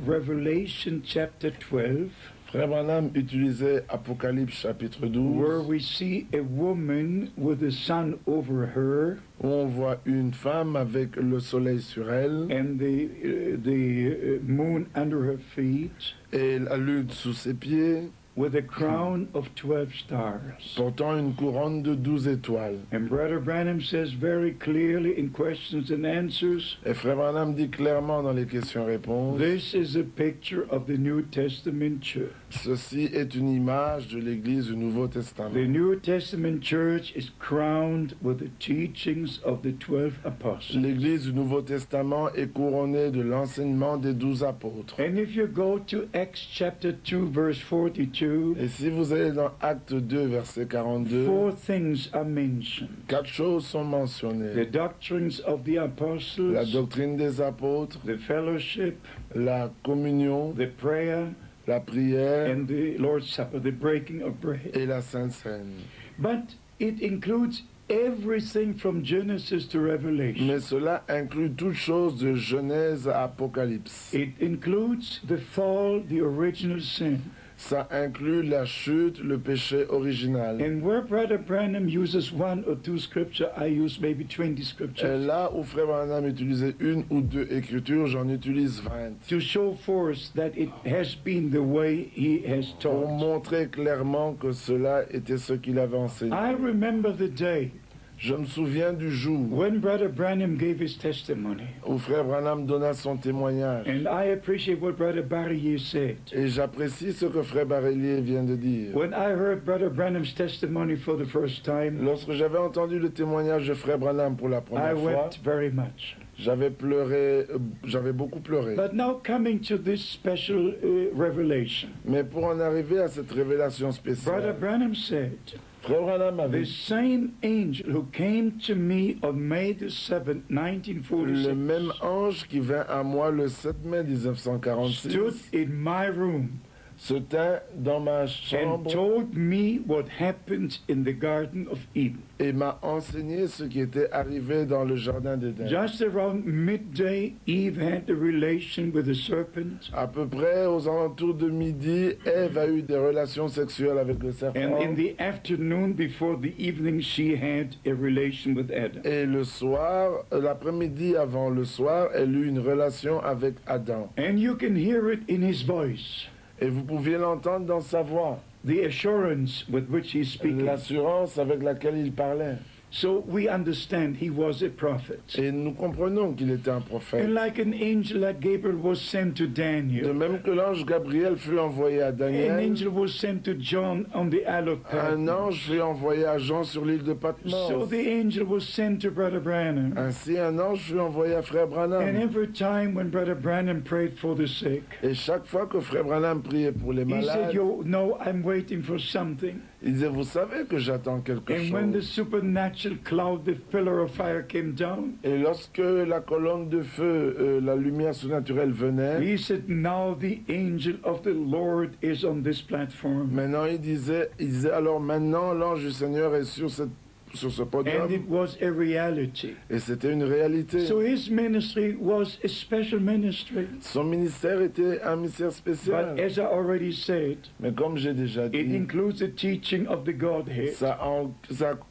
Revelation chapter 12, Frère Branham utilisait Apocalypse chapitre where 12, we see a woman with the sun over her où on voit une femme avec le soleil sur elle and the moon under her feet, et la lune sous ses pieds, with a crown of 12 stars. portant une couronne de 12 étoiles. And Brother Branham says very clearly in questions and answers, Et Frère Branham dit clairement dans les questions-réponses, this is a picture of the New Testament church. ceci est une image de l'Église du Nouveau Testament. The New Testament church is crowned with the teachings of the 12 apostles. L'Église du Nouveau Testament est couronnée de l'enseignement des 12 apôtres. And if you go to Acts chapter 2 verse 42, Et si vous allez dans Acte 2, verset 42, 4 things are mentioned. 4 choses sont The mentionnées. doctrines of the La apostles, doctrine des apôtres, the fellowship, la communion, the prayer, la prière and the Lord's Supper, the breaking of bread. et la Sainte Seine. But it includes everything from Genesis to Revelation. Mais cela inclut toutes choses de Genèse à Apocalypse. It includes the fall, the original sin. Ça inclut la chute, le péché original. And where Brother Branham uses 1 or 2 scripture, I use maybe 20 Et scriptures là où Frère Branham utilisait une ou deux écritures, j'en utilise 20. to show forth that it has been the way he has Pour taught. montrer clairement que cela était ce qu'il avait enseigné. I remember the day Je me souviens du jour when Brother Branham gave his testimony. où Frère Branham donna son témoignage. And I appreciate what Brother Barrier said. Et j'apprécie ce que Frère Barélier vient de dire. When I heard Brother Branham's testimony for the first time, Lorsque j'avais entendu le témoignage de Frère Branham pour la I première fois, wept very much. j'avais pleuré, j'avais beaucoup pleuré. But now coming to this special revelation, Mais pour en arriver à cette révélation Brother spéciale, Branham said, Frère Branham avait the same angel who came to me on May the 7th, le 1946, même ange qui vint à moi le 7 mai stood 1946 in my room se tint dans ma and chambre told me what happened in the Garden of Eden. et m'a enseigné ce qui était arrivé dans le jardin d'Éden. Just around midday, Eve had a relation with the serpent, À peu près aux alentours de midi, Ève a eu des relations sexuelles avec le serpent. and in the afternoon before the evening, she had a relation with Adam. Et le soir, l'après-midi avant le soir, elle eut une relation avec Adam. And you can hear it in his voice, Et vous pouviez l'entendre dans sa voix, the assurance with which he's speaking. l'assurance avec laquelle il parlait. So we understand he was a prophet. Et nous comprenons qu'il était un prophète. And like an angel like Gabriel was sent to De Daniel, même que l'ange Gabriel fut envoyé à an Daniel, angel was sent to John on the Isle of un Patmos. ange fut envoyé à Jean sur l'île de So Patmos. the angel was sent to Brother Branham. Ainsi, un ange fut envoyé à Frère And Branham. every time when Brother Branham prayed for the sick, Et chaque fois que Frère Branham priait pour les he said, malades, "You know, I'm waiting for something." il disait, vous savez que j'attends quelque And when the chose. supernatural cloud, the pillar of fire came down, Et lorsque la colonne de feu, la lumière surnaturelle venait, he said, "Now the angel of the Lord is on this platform." maintenant il disait, alors maintenant l'ange du Seigneur est sur cette sur ce and podium. it was a reality. Et c'était une réalité. So his ministry was a special ministry. Son ministère était un ministère But spécial. as I already said, Mais comme j'ai déjà it dit, includes the teaching of the Godhead. ça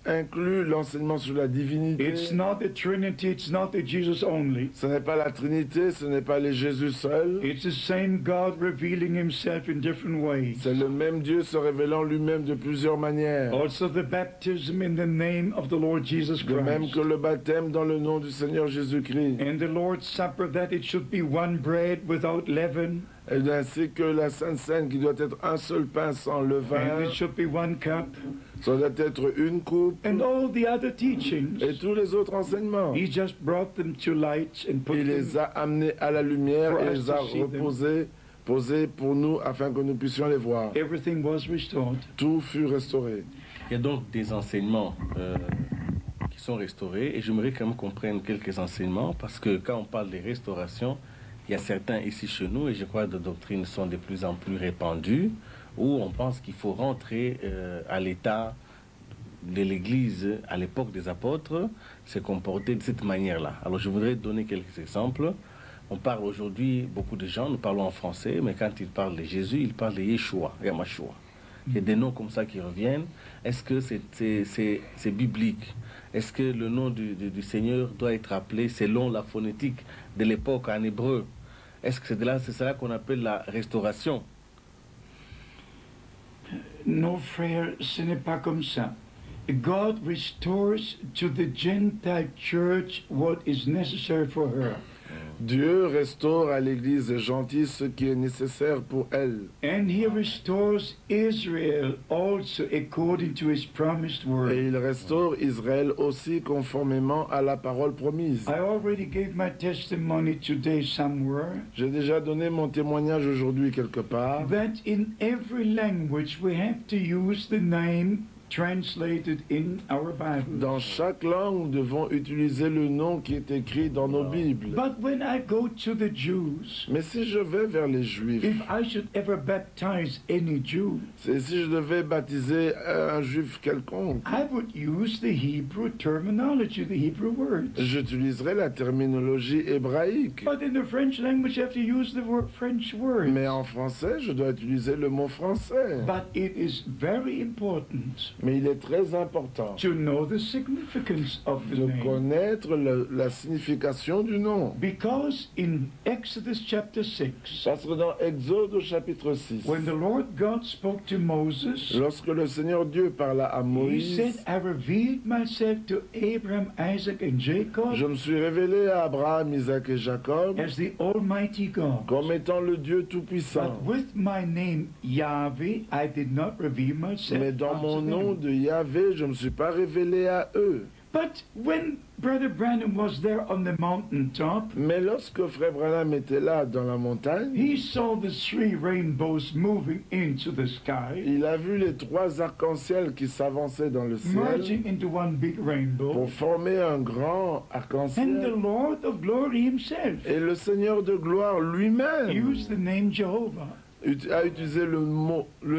inclut l'enseignement sur la divinité. It's not the Trinity, it's not the Jesus only. Ce n'est pas la Trinité, ce n'est pas les Jésus seuls. It's the same God revealing himself in different ways. C'est le même Dieu se révélant lui-même de plusieurs manières. Also the baptism in the name of the Lord Jesus De même Christ. que le baptême dans le nom du Seigneur Jésus-Christ. And the Lord's Supper, that it should be one bread without leaven, Et ainsi que la Sainte Seine qui doit être un seul pain sans and levain. it should be one cup, Ça doit être une coupe. and all the other teachings. Et tous les autres enseignements. He just brought them to light and put Il les them. a amenés à la lumière For et us les a to see them. posés pour nous afin que nous puissions les voir. Everything was restored. Tout fut restauré. Il y a donc des enseignements qui sont restaurés et j'aimerais quand même qu'on prenne quelques enseignements parce que quand on parle des restaurations, il y a certains ici chez nous et je crois que les doctrines sont de plus en plus répandues où on pense qu'il faut rentrer à l'état de l'Église à l'époque des apôtres, se comporter de cette manière-là. Alors je voudrais donner quelques exemples. On parle aujourd'hui, beaucoup de gens, nous parlons en français, mais quand ils parlent de Jésus, ils parlent de Yeshua, Yamashua. Il y a des noms comme ça qui reviennent. Est-ce que c'est biblique? Est-ce que le nom du Seigneur doit être appelé selon la phonétique de l'époque en hébreu? Est-ce que c'est cela qu'on appelle la restauration? Non, frère, ce n'est pas comme ça. God restores to the Gentile church what is necessary for her. Dieu restaure à l'Église gentille ce qui est nécessaire pour elle. And he restores Israel also according to his promised Et word. il restaure Israël aussi conformément à la parole promise. I already gave my testimony today somewhere J'ai déjà donné mon témoignage aujourd'hui quelque part. that in every language we have to use the name translated in our Bible. Dans chaque langue, nous devons utiliser le nom qui est écrit dans nos Bibles. But when I go to the Jews, Mais si je vais vers les Juifs, if I should ever baptize any Jew, et si je devais baptiser un Juif quelconque, I would use the Hebrew terminology, the Hebrew words. j'utiliserais la terminologie hébraïque. But in the French language, you have to use the French words. Mais en français, je dois utiliser le mot français. But it is very important Mais il est très important to know the significance of the de name. connaître la signification du nom. Because in Exodus chapter 6, Parce que dans Exode au chapitre 6, when the Lord God spoke to Moses, lorsque le Seigneur Dieu parla à he Moïse, said, I revealed myself to Abraham, Isaac, and Jacob je me suis révélé à Abraham, Isaac et Jacob as the Almighty God. comme étant le Dieu Tout-Puissant. But with my name Yahweh, I did not reveal myself. Mais dans unto mon them. nom de Yahvé, je ne me suis pas révélé à eux. But when Brother Branham was there on the mountaintop, Mais lorsque Frère Branham était là dans la montagne, he saw the three rainbows moving into the sky, il a vu les trois arcs-en-ciel qui s'avançaient dans le ciel merging into one big rainbow, pour former un grand and the arc-en-ciel. Lord of glory himself Et le Seigneur de gloire lui-même used the name Jehovah. a utilisé le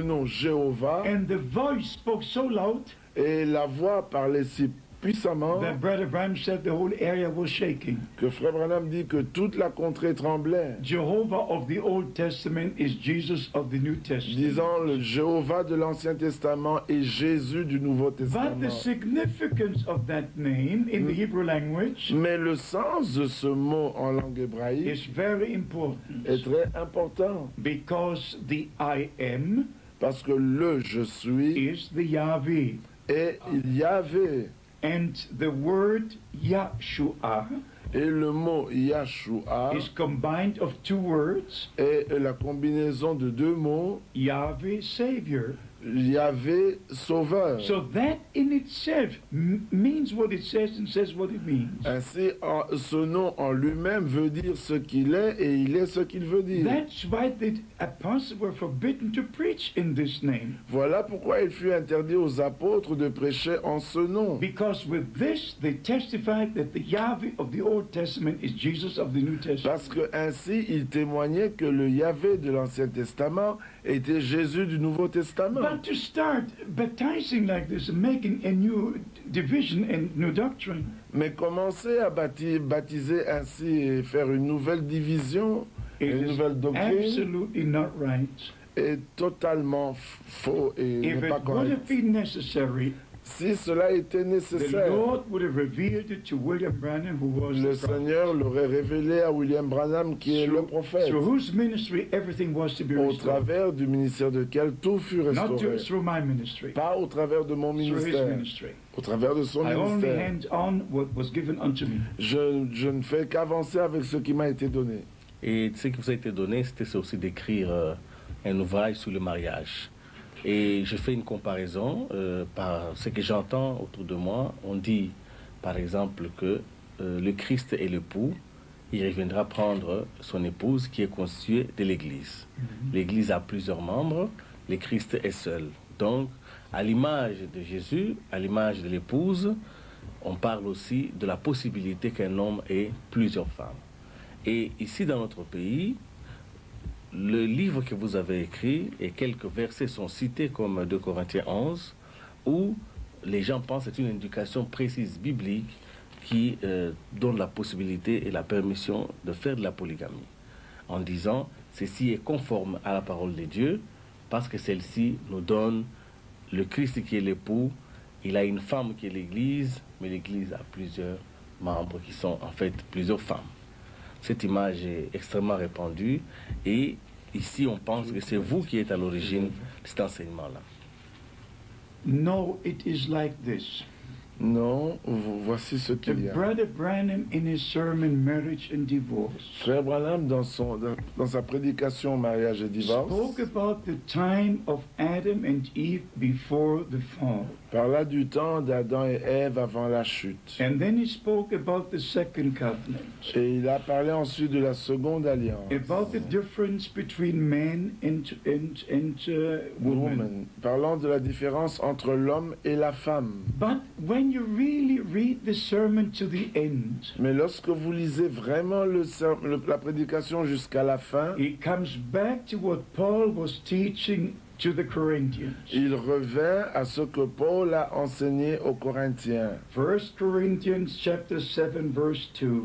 nom Jéhovah, And the voice spoke so loud et la voix parlait si puissamment that Brother Branham said the whole area was shaking. que Frère Branham dit que toute la contrée tremblait, Jehovah of the Old Testament is Jesus of the New Testament. disant le Jéhovah de l'Ancien Testament et Jésus du Nouveau But the Testament. significance of that name in the Hebrew language Mais le sens de ce mot en langue hébraïque is very important est très important because the I am parce que le je suis is the Yahweh. est Yahvé And the word Yahshua et le mot Yahshua is combined of two words, est la combinaison de deux mots, Yahweh Savior. Yahvé Sauveur. So that in itself means what it says and says what it means. Ainsi, ce nom en lui-même veut dire ce qu'il est et il est ce qu'il veut dire. That's why the apostles were forbidden to preach in this name. Voilà pourquoi il fut interdit aux apôtres de prêcher en ce nom. Because with this they testified that the Yahweh of the Old Testament is Jesus of the New Testament. Parce que ainsi, ils témoignaient que le Yahvé de l'Ancien Testament était Jésus du Nouveau Testament. But to start baptizing like this and making a new division and new doctrine, Mais commencer à baptiser ainsi et faire une nouvelle division, it une is nouvelle doctrine, absolutely not right. est totalement faux et If n'est pas it would have correct. been necessary, Si cela était the nécessaire, Lord would have revealed it to William Branham, who was le the prophet, Seigneur l'aurait révélé à William Branham, qui est le prophète, through whose ministry everything was to be au restored. travers du ministère duquel tout fut Not restauré. through my ministry, Pas au travers de mon through his ministère, ministry. au travers de son I only ministère. hand on what was given unto me. Je ne fais qu'avancer avec ce qui m'a été donné. Et ce qui vous a été donné, c'était aussi d'écrire un ouvrage sur le mariage. Et je fais une comparaison par ce que j'entends autour de moi. On dit, par exemple, que le Christ est l'époux. Il reviendra prendre son épouse qui est constituée de l'Église. L'Église a plusieurs membres. Le Christ est seul. Donc, à l'image de Jésus, à l'image de l'épouse, on parle aussi de la possibilité qu'un homme ait plusieurs femmes. Et ici, dans notre pays, le livre que vous avez écrit et quelques versets sont cités comme 2 Corinthiens 11, où les gens pensent que c'est une indication précise biblique qui donne la possibilité et la permission de faire de la polygamie, en disant ceci est conforme à la parole de Dieu, parce que celle-ci nous donne le Christ qui est l'époux, il a une femme qui est l'Église, mais l'Église a plusieurs membres qui sont en fait plusieurs femmes. Cette image est extrêmement répandue et ici on pense que c'est vous qui êtes à l'origine de cet enseignement-là. No, it is like this. Non, voici ce qu'il y a. Brother Branham, in his sermon Marriage and Divorce, Frère Branham, dans sa prédication Mariage et divorce, spoke about the time of Adam and Eve before the fall. parla du temps d'Adam et Ève avant la chute. And then he spoke about the second covenant, Et il a parlé ensuite de la seconde alliance. about the difference between man and woman. Woman, parlant de la différence entre l'homme et la femme. But when you really read the sermon to the end, Mais lorsque vous lisez vraiment la prédication jusqu'à la fin, it comes back to what Paul was teaching to the Corinthians. il revient à ce que Paul a enseigné aux Corinthiens. 1 Corinthians chapter 7 verse 2.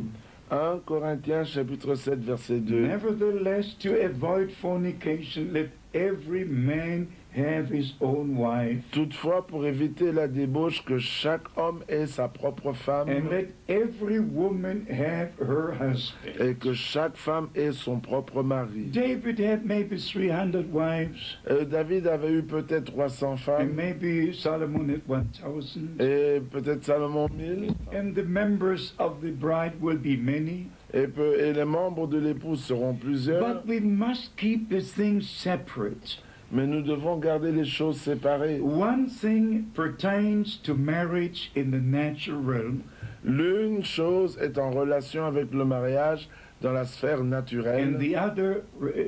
1 Corinthiens chapitre 7 verset 2. Nevertheless, to avoid fornication, let every man have his own wife, Toutefois, pour éviter la débauche, que chaque homme ait sa propre femme and let every woman have her husband. et que chaque femme ait son propre mari. David had maybe 300 wives, David avait eu peut-être 300 and femmes maybe Solomon had 1,000, et peut-être Salomon 1000 and the members of the bride will be many. et les membres de l'épouse seront plusieurs. But we must keep the things separate. Mais nous devons garder les choses séparées. One thing pertains to marriage in the natural realm, L'une chose est en relation avec le mariage dans la sphère and naturelle the other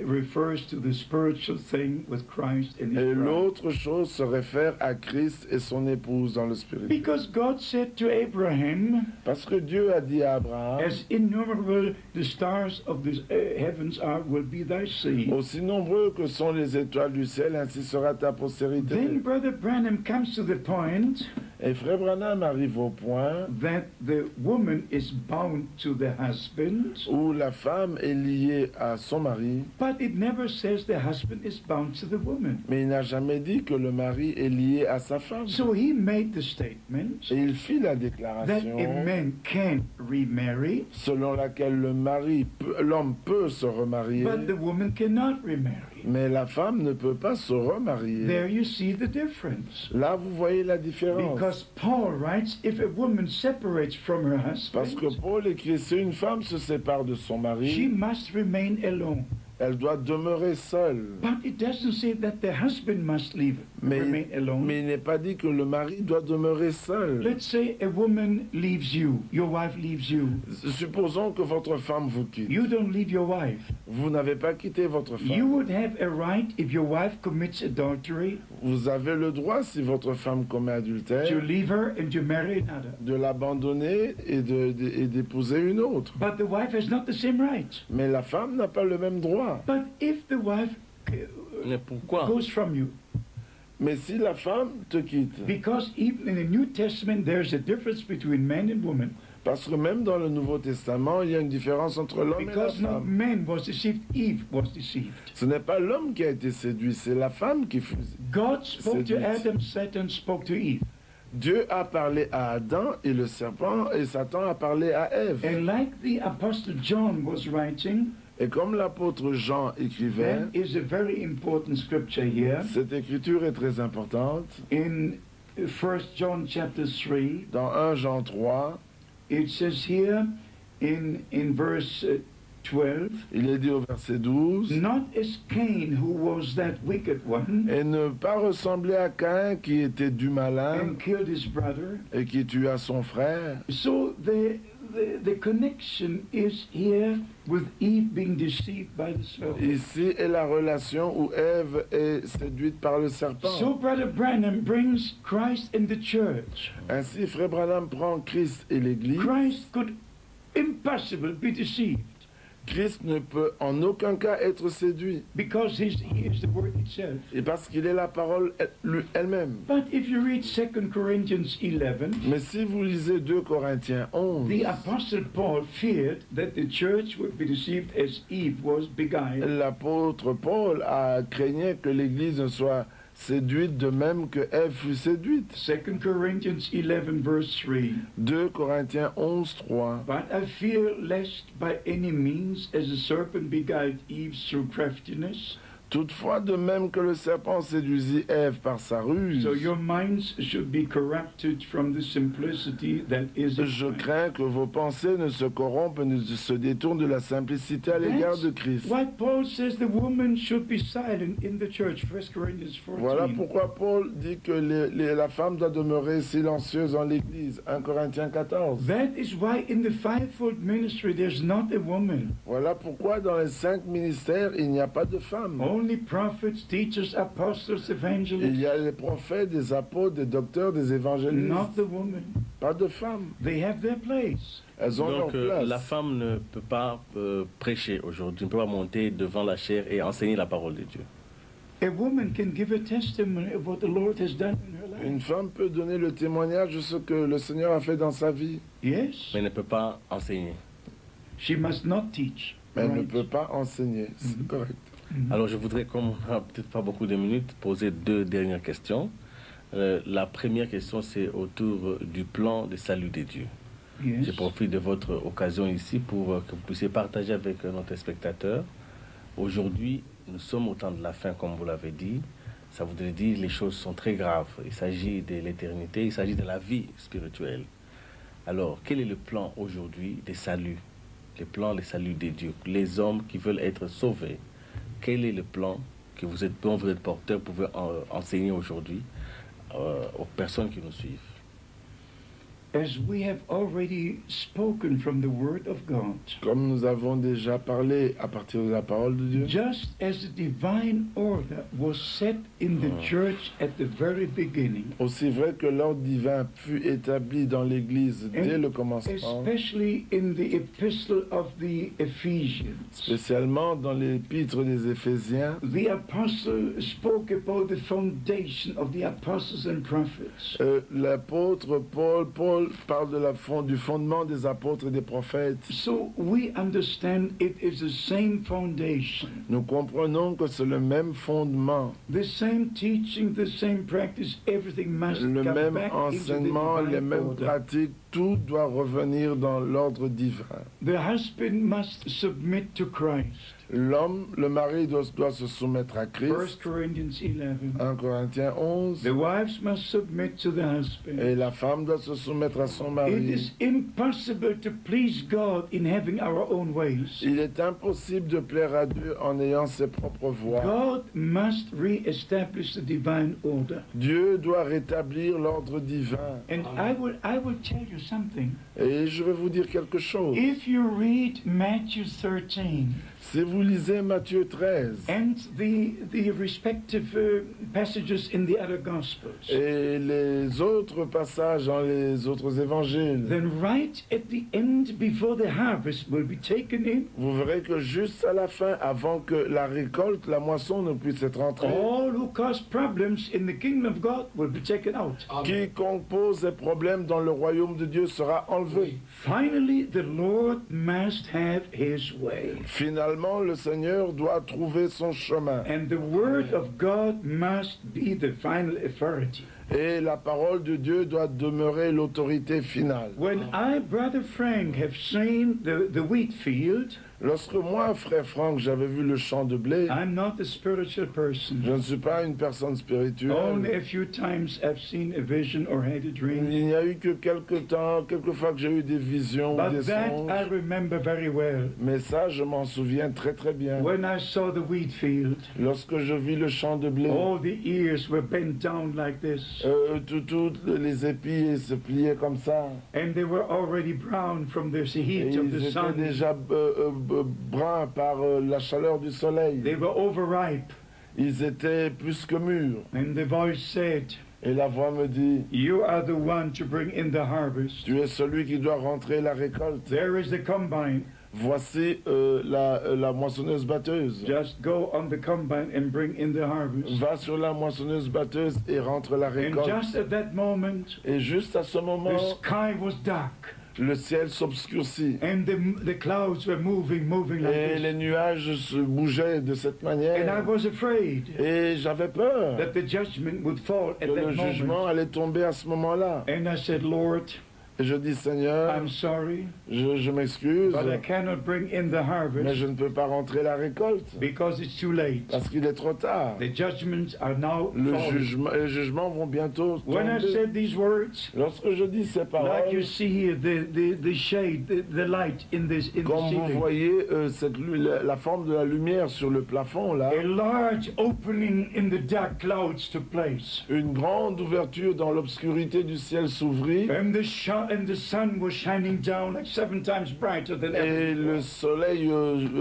refers to the spiritual thing with Christ and et his bride. l'autre chose se réfère à Christ et son épouse dans le spirituel. Because God said to Abraham, Parce que Dieu a dit à Abraham, as innumerable the stars of the heavens are, will be thy seed. aussi nombreux que sont les étoiles du ciel, ainsi sera ta postérité. Then Brother Branham comes to the point Et Frère Branham arrive au point that the woman is bound to the husband, où la femme est liée à son mari, but it never says the husband is bound to the woman. mais il n'a jamais dit que le mari est lié à sa femme. So he made the statement Et il fit la that déclaration a man can remarry, selon laquelle l'homme peut se remarier, but the woman cannot remarry. mais la femme ne peut pas se remarier. There you see the difference. Là, vous voyez la différence. Because Paul writes, if a woman separates from her Parce que husband, Paul écrit, si une femme se sépare de son she mari, must remain alone. elle doit demeurer seule. But it doesn't say that the husband must remain alone. Mais il n'est pas dit que le mari doit demeurer seul. Let's say a woman leaves you, your wife leaves you. Supposons que votre femme vous quitte. You don't leave your wife. Vous n'avez pas quitté votre You femme. would have a right, if your wife commits adultery, Vous avez le droit, si votre femme commet adultère, to leave her and to marry another. de l'abandonner et d'épouser une autre. But the wife has not the same right. Mais la femme n'a pas le même droit. But if the wife Mais pourquoi? goes from you, Mais si la femme te quitte, because even in the New Testament there's a difference between man and woman, parce que même dans le Nouveau Testament, il y a une différence entre l'homme et la because not femme. man was deceived, Eve was deceived. Ce n'est pas l'homme qui a été séduit, c'est la femme qui fut. God spoke to Séduite. Adam, Satan spoke to Eve. Dieu a parlé à Adam et le serpent, et Satan a parlé à Ève. And like the Apostle John was writing, Et comme l'apôtre Jean écrivait, that is a very important scripture here. cette écriture est très importante. In 1 John chapter 3, Dans 1 Jean 3, it says here in verse 12, il est dit au verset 12, not as Cain, who was that wicked one, et ne pas ressembler à Caïn qui était du malin and killed his brother. et qui tua son frère. So the connection is here with Eve being deceived by the serpent. Ici est la relation où Ève est séduite par le serpent. So Brother Branham brings Christ in the church. Ainsi, Frère Branham prend Christ et l'Église. Christ could impossible be deceived Christ ne peut en aucun cas être séduit, because he is the word itself. et parce qu'il est la parole elle-même. But if you read 2 Corinthians 11, Mais si vous lisez 2 Corinthiens 11, the Apostle Paul feared that the church would be deceived as Eve was beguiled. l'apôtre Paul a craigné que l'Église ne soit séduite de même que Ève fut séduite. 2 Corinthians 11 verse 3. 2 Corinthiens 11, 3. But I fear lest by any means as the serpent beguiled Eve through craftiness, Toutefois, de même que le serpent séduisit Ève par sa ruse, so your minds should be corrupted from the simplicity that is in je Christ. crains que vos pensées ne se corrompent et ne se détournent de la simplicité à l'égard de Christ. Why Paul says the woman should be silent in the church, 1 Corinthians 14. Voilà pourquoi Paul dit que la femme doit demeurer silencieuse en l'Église. 1 Corinthiens 14. That is why in the fivefold ministry there's not a woman. Voilà pourquoi dans les 5 ministères, il n'y a pas de femme. Only prophets, teachers, apostles, Il evangelists, y a les prophètes, des apôtres, des docteurs, des évangélistes. not the woman. Pas de femmes. They have their place. Elles ont Donc leur place. la femme ne peut pas prêcher aujourd'hui, ne peut pas monter devant la chair et enseigner la parole de Dieu. A woman can give a testimony of what the Lord has done in her life. Une femme peut donner le témoignage de ce que le Seigneur a fait dans sa vie, Yes, Mais elle ne peut pas enseigner. she must not teach. mais elle ne Right. peut pas enseigner. C'est correct. Alors je voudrais, comme on n'a peut-être pas beaucoup de minutes, poser 2 dernières questions. La première question, c'est autour du plan de salut de Dieu. Yes. Je profite de votre occasion ici pour que vous puissiez partager avec notre spectateur. Aujourd'hui, nous sommes au temps de la fin, comme vous l'avez dit. Ça voudrait dire que les choses sont très graves. Il s'agit de l'éternité, il s'agit de la vie spirituelle. Alors, quel est le plan aujourd'hui des saluts? Le plan des saluts de Dieu. Les hommes qui veulent être sauvés. Quel est le plan que vous êtes porteur, pouvez enseigner aujourd'hui aux personnes qui nous suivent? As we have already spoken from the Word of God, Comme nous avons déjà parlé à partir de la parole de Dieu, just as the divine order was set in the church at the very beginning, aussi vrai que l'ordre divin fut établi dans l'Église dès le commencement, especially in the epistle of the Ephesians, spécialement dans l'épître des Éphésiens, the apostle spoke about the foundation of the apostles and prophets. l'apôtre Paul parle de du fondement des apôtres et des prophètes. So we understand it is the same foundation, Nous comprenons que c'est le même fondement, the same teaching, the same practice. Everything must le come même back into enseignement, the les divine mêmes order. pratiques, tout doit revenir dans l'ordre divin. The husband must submit to Christ. L'homme, le mari doit se soumettre à 1 Christ. Corinthians 11. 1 Corinthiens 11. The wives must submit to the husband. Et la femme doit se soumettre à son It mari. is impossible to please God in having our own ways. Il est impossible de plaire à Dieu en ayant ses propres voies. God must re-establish the divine order. Dieu doit rétablir l'ordre divin. And I will tell you something. Et je vais vous dire quelque chose. If you read Matthew 13, Si vous lisez Matthieu 13 and the respective passages in the other Gospels, et les autres passages dans les autres évangiles, then right at the end, before the harvest will be taken in, vous verrez que juste à la fin, avant que la récolte, la moisson ne puisse être entrée, all who cause problems in the kingdom of God will be taken out. quiconque pose des problèmes dans le royaume de Dieu sera enlevé. Finally, the Lord must have his way. Finalement, le Seigneur doit trouver son chemin. And the word of God must be the final authority. Et la parole de Dieu doit demeurer l'autorité finale. When I, Brother Frank, have seen the wheat field, Lorsque moi, frère Franck, j'avais vu le champ de blé, I'm not a spiritual je person. ne suis pas une personne Only spirituelle. a few times I've seen a vision or had a dream. Il n'y a eu que quelques temps, quelques fois que j'ai eu des visions ou But des that songes. I remember very well. Mais ça, je m'en souviens très très bien. When I saw the wheat field, Lorsque je vis le champ de blé, all the ears were bent down like this. toutes les épis se pliaient comme ça. And they were already brown from the Et heat of ils the étaient sun. déjà bruns par la chaleur du soleil. They were overripe. Ils étaient plus que mûrs. And the voice said, Et la voix me dit, "You are the one to bring in the harvest. tu es celui qui doit rentrer la récolte. There is the combine. Voici la moissonneuse batteuse. Just go on the combine and bring in the harvest." Va sur la moissonneuse batteuse et rentre la And récolte. just at that moment, Et juste à ce the moment, sky was dark. le ciel s'obscurcit. And the clouds were moving like Et les this. nuages se bougeaient de cette And I manière. was afraid Et j'avais peur that the judgment would fall que at le that jugement moment. allait tomber à ce moment-là. And I said, "Lord, Et je dis, Seigneur, I'm sorry, je m'excuse, but I cannot bring in the mais harvest je ne peux pas rentrer la récolte because it's too late. parce qu'il est trop tard. The judgments are now falling." Les jugements vont bientôt When I tomber. said these words, Lorsque je dis ces like paroles, you see here, the shade, the light in the comme vous ceiling, voyez la forme de la lumière sur le plafond, là, a large opening in the dark clouds took place. une grande ouverture dans l'obscurité du ciel s'ouvrit And the sun was shining down like 7 times brighter than et ever. le soleil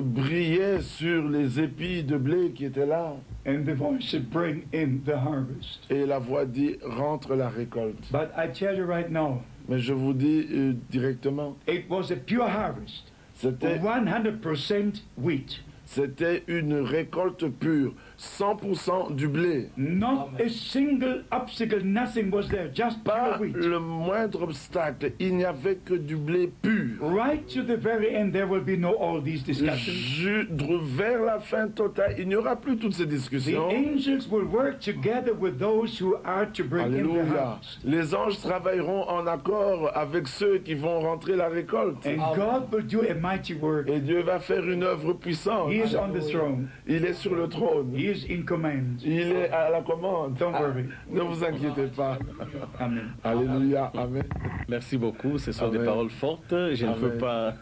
brillait sur les épis de blé qui étaient là. And the voice said, "Bring in the harvest." Et la voix dit, rentre la récolte. But I tell you right now, Mais je vous dis directement, it was a pure harvest, c'était 100% wheat. C'était une récolte pure, 100% du blé. Not a single obstacle, nothing was there, just Pas pure wheat. le moindre obstacle, il n'y avait que du blé pur. Right to the very end, there will be no all these discussions. Vers la fin totale, il n'y aura plus toutes ces The discussions. angels will work together with those who are to bring in the Alléluia. harvest. Les anges travailleront en accord avec ceux qui vont rentrer la récolte. And God will do a mighty work. Et Dieu va faire une œuvre puissante. He is on the throne. Il est sur le trône. He is in command. Il est à la commande. Don't worry. Ne vous inquiétez pas. Amen. Alléluia. Amen. Merci beaucoup. Ce sont des Amen. paroles fortes. Je ne Amen. peux pas.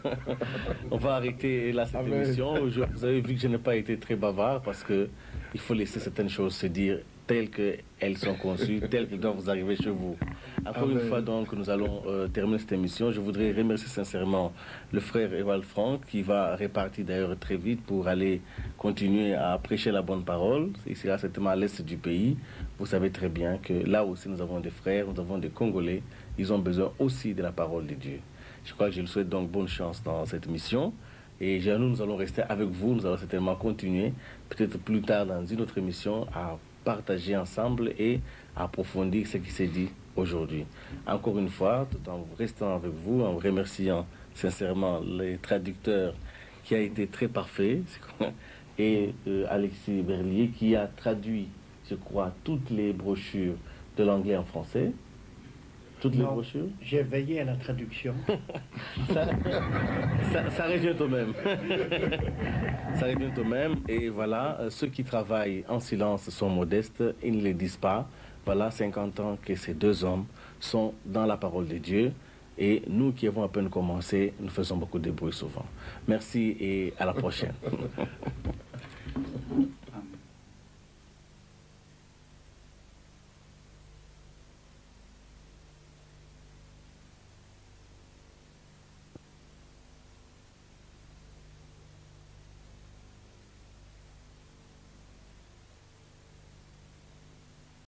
On va arrêter là cette Amen. émission. Vous avez vu que je n'ai pas été très bavard parce que il faut laisser certaines choses se dire telles qu'elles sont conçues, telles qu'elles doivent vous arriver chez vous. Encore Amen. une fois, donc, nous allons terminer cette émission. Je voudrais remercier sincèrement le frère Ewald Frank qui va repartir d'ailleurs très vite pour aller continuer à prêcher la bonne parole. Ici, là, certainement à l'est du pays. Vous savez très bien que là aussi, nous avons des frères, nous avons des Congolais. Ils ont besoin aussi de la parole de Dieu. Je crois que je lui souhaite donc bonne chance dans cette mission. Et nous allons rester avec vous. Nous allons certainement continuer, peut-être plus tard dans une autre émission, à partager ensemble et approfondir ce qui s'est dit aujourd'hui. Encore une fois, tout en restant avec vous, en vous remerciant sincèrement les traducteurs qui a été très parfait, et Alexis Berlier qui a traduit, je crois, toutes les brochures de l'anglais en français. Toutes les Non, brochures. j'ai veillé à la traduction. Ça revient au même. Ça revient au même. Et voilà, ceux qui travaillent en silence sont modestes, ils ne le disent pas. Voilà 50 ans que ces deux hommes sont dans la parole de Dieu. Et nous qui avons à peine commencé, nous faisons beaucoup de bruit souvent. Merci et à la prochaine.